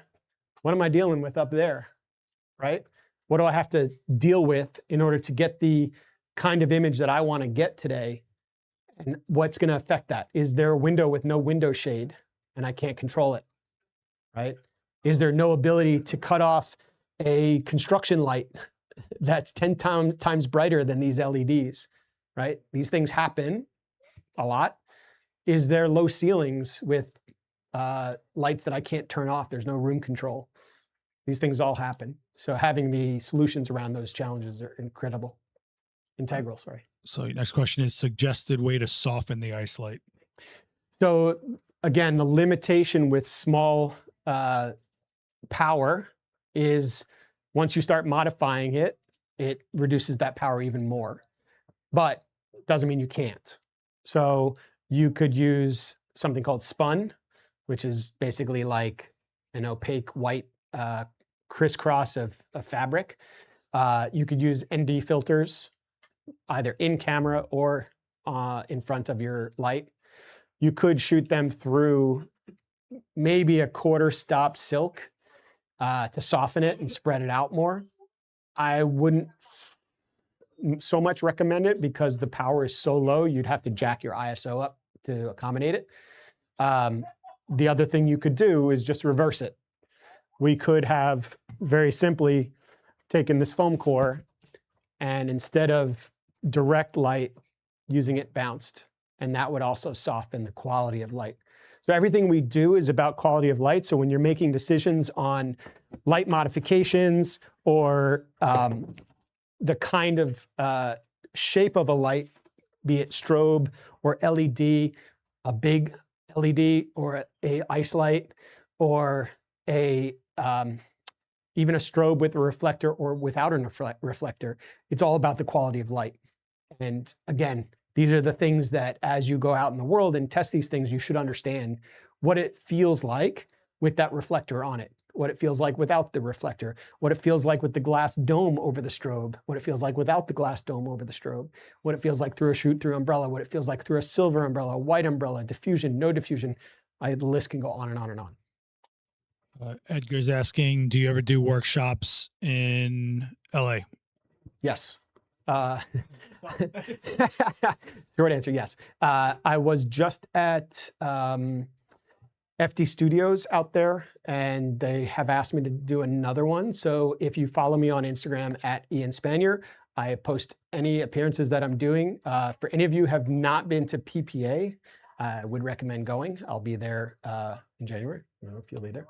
What am I dealing with up there, right? What do I have to deal with in order to get the kind of image that I want to get today? And what's going to affect that? Is there a window with no window shade and I can't control it, right? Is there no ability to cut off a construction light that's 10 times brighter than these LEDs, right? These things happen a lot. Is there low ceilings with lights that I can't turn off? There's no room control. These things all happen. So having the solutions around those challenges are integral, sorry. So next question is suggested way to soften the ice light. So again, the limitation with small power is once you start modifying it, it reduces that power even more. But doesn't mean you can't. So you could use something called spun, which is basically like an opaque white crisscross of fabric. You could use ND filters, either in camera or in front of your light. You could shoot them through maybe a quarter stop silk to soften it and spread it out more. I wouldn't so much recommend it because the power is so low, you'd have to jack your ISO up to accommodate it. The other thing you could do is just reverse it. We could have very simply taken this foam core and instead of direct light, using it bounced. And that would also soften the quality of light. So everything we do is about quality of light. So when you're making decisions on light modifications or the kind of shape of a light, be it strobe or LED, a big LED or a ice light, or a even a strobe with a reflector or without a reflector, it's all about the quality of light. And again, these are the things that as you go out in the world and test these things, you should understand what it feels like with that reflector on it, what it feels like without the reflector, what it feels like with the glass dome over the strobe, what it feels like without the glass dome over the strobe, what it feels like through a shoot-through umbrella, what it feels like through a silver umbrella, white umbrella, diffusion, no diffusion. The list can go on and on and on. Edgar's asking, do you ever do workshops in LA? Yes. Short answer, yes. I was just at FD Studios out there, and they have asked me to do another one. So if you follow me on Instagram at Ian Spanier, I post any appearances that I'm doing. For any of you who have not been to PPA, I would recommend going. I'll be there in January. I don't know if you'll be there.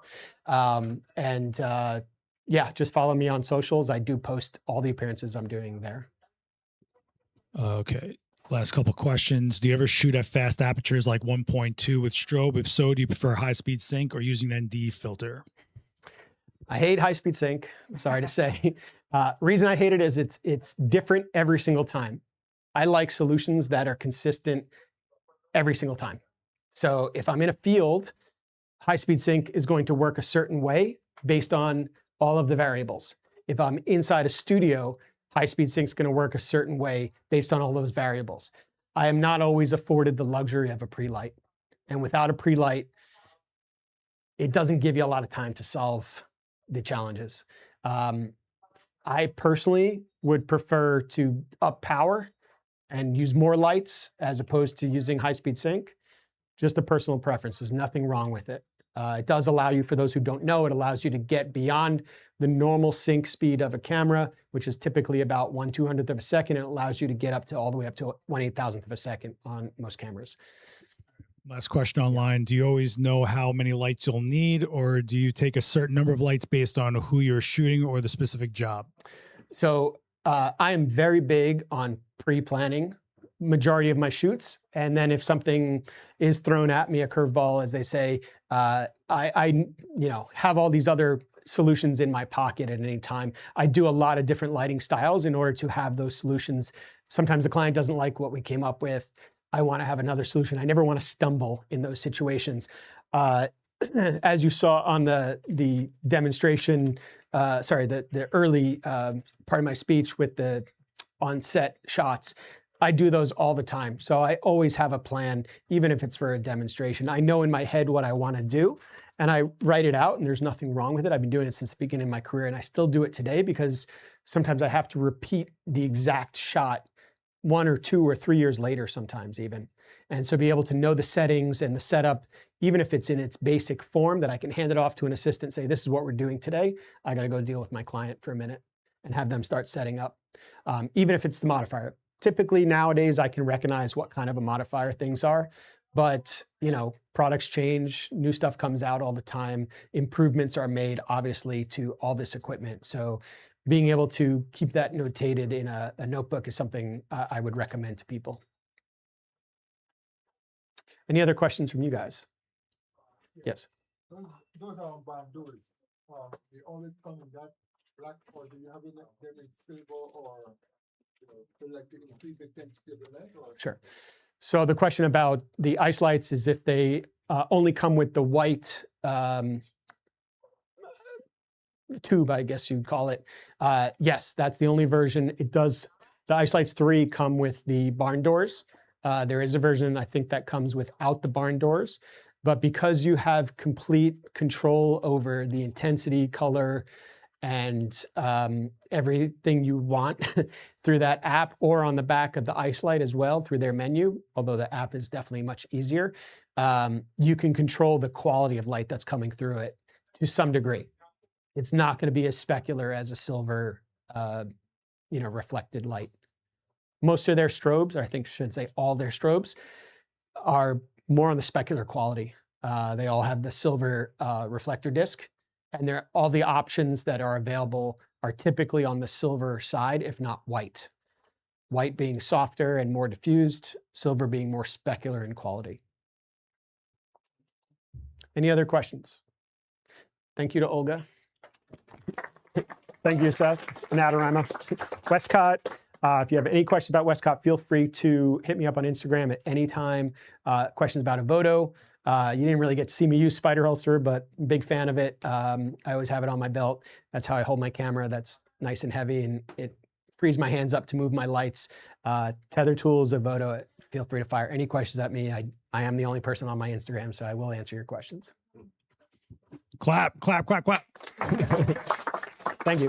Yeah, just follow me on socials. I do post all the appearances I'm doing there. Okay. Last couple questions. Do you ever shoot at fast apertures like 1.2 with strobe? If so, do you prefer high-speed sync or using an ND filter? I hate high-speed sync. I'm sorry to say. Reason I hate it is it's different every single time. I like solutions that are consistent every single time. So if I'm in a field, high-speed sync is going to work a certain way based on all of the variables. If I'm inside a studio, high-speed sync is going to work a certain way based on all those variables. I am not always afforded the luxury of a pre-light. And without a pre-light, it doesn't give you a lot of time to solve the challenges. I personally would prefer to up power and use more lights as opposed to using high-speed sync. Just a personal preference. There's nothing wrong with it. It does allow you, for those who don't know, it allows you to get beyond the normal sync speed of a camera, which is typically about 1/200th of a second. It allows you to get up to all the way up to 1/8,000th of a second on most cameras. Last question online. Do you always know how many lights you'll need, or do you take a certain number of lights based on who you're shooting or the specific job? So I am very big on pre-planning majority of my shoots. And then if something is thrown at me, a curveball, as they say, I have all these other solutions in my pocket at any time. I do a lot of different lighting styles in order to have those solutions. Sometimes the client doesn't like what we came up with. I want to have another solution. I never want to stumble in those situations. As you saw on the demonstration, the early part of my speech with the on-set shots, I do those all the time. So I always have a plan, even if it's for a demonstration. I know in my head what I want to do, and I write it out, and there's nothing wrong with it. I've been doing it since the beginning of my career, and I still do it today because sometimes I have to repeat the exact shot 1 or 2 or 3 years later, sometimes even. And so be able to know the settings and the setup, even if it's in its basic form, that I can hand it off to an assistant, say, this is what we're doing today. I got to go deal with my client for a minute and have them start setting up, even if it's the modifier. Typically nowadays, I can recognize what kind of a modifier things are, but products change, new stuff comes out all the time. Improvements are made, obviously, to all this equipment. So being able to keep that notated in a notebook is something I would recommend to people. Any other questions from you guys? Yes. Those are bandoliers. They always come in that black, or do you have them in silver, or they like to increase the intensity of the light? Or? Sure. So the question about the ice lights is if they only come with the white tube, I guess you'd call it. Yes, that's the only version. It does. The Ice Lights 3 come with the barn doors. There is a version, I think, that comes without the barn doors. But because you have complete control over the intensity, color, and everything you want through that app, or on the back of the ice light as well through their menu, although the app is definitely much easier, you can control the quality of light that's coming through it to some degree. It's not going to be as specular as a silver, reflected light. Most of their strobes, or I think should say all their strobes, are more on the specular quality. They all have the silver reflector disc, and all the options that are available are typically on the silver side, if not white. White being softer and more diffused, silver being more specular in quality. Any other questions? Thank you to Olga. Thank you, Seth, and Adorama. Westcott, if you have any questions about Westcott, feel free to hit me up on Instagram at any time. Questions about a Voto. You didn't really get to see me use Spider Holster, but big fan of it. I always have it on my belt. That's how I hold my camera. That's nice and heavy, and it frees my hands up to move my lights. Tether tools, a Voto. Feel free to fire any questions at me. I am the only person on my Instagram, so I will answer your questions. Clap, clap, clap, clap. Thank you.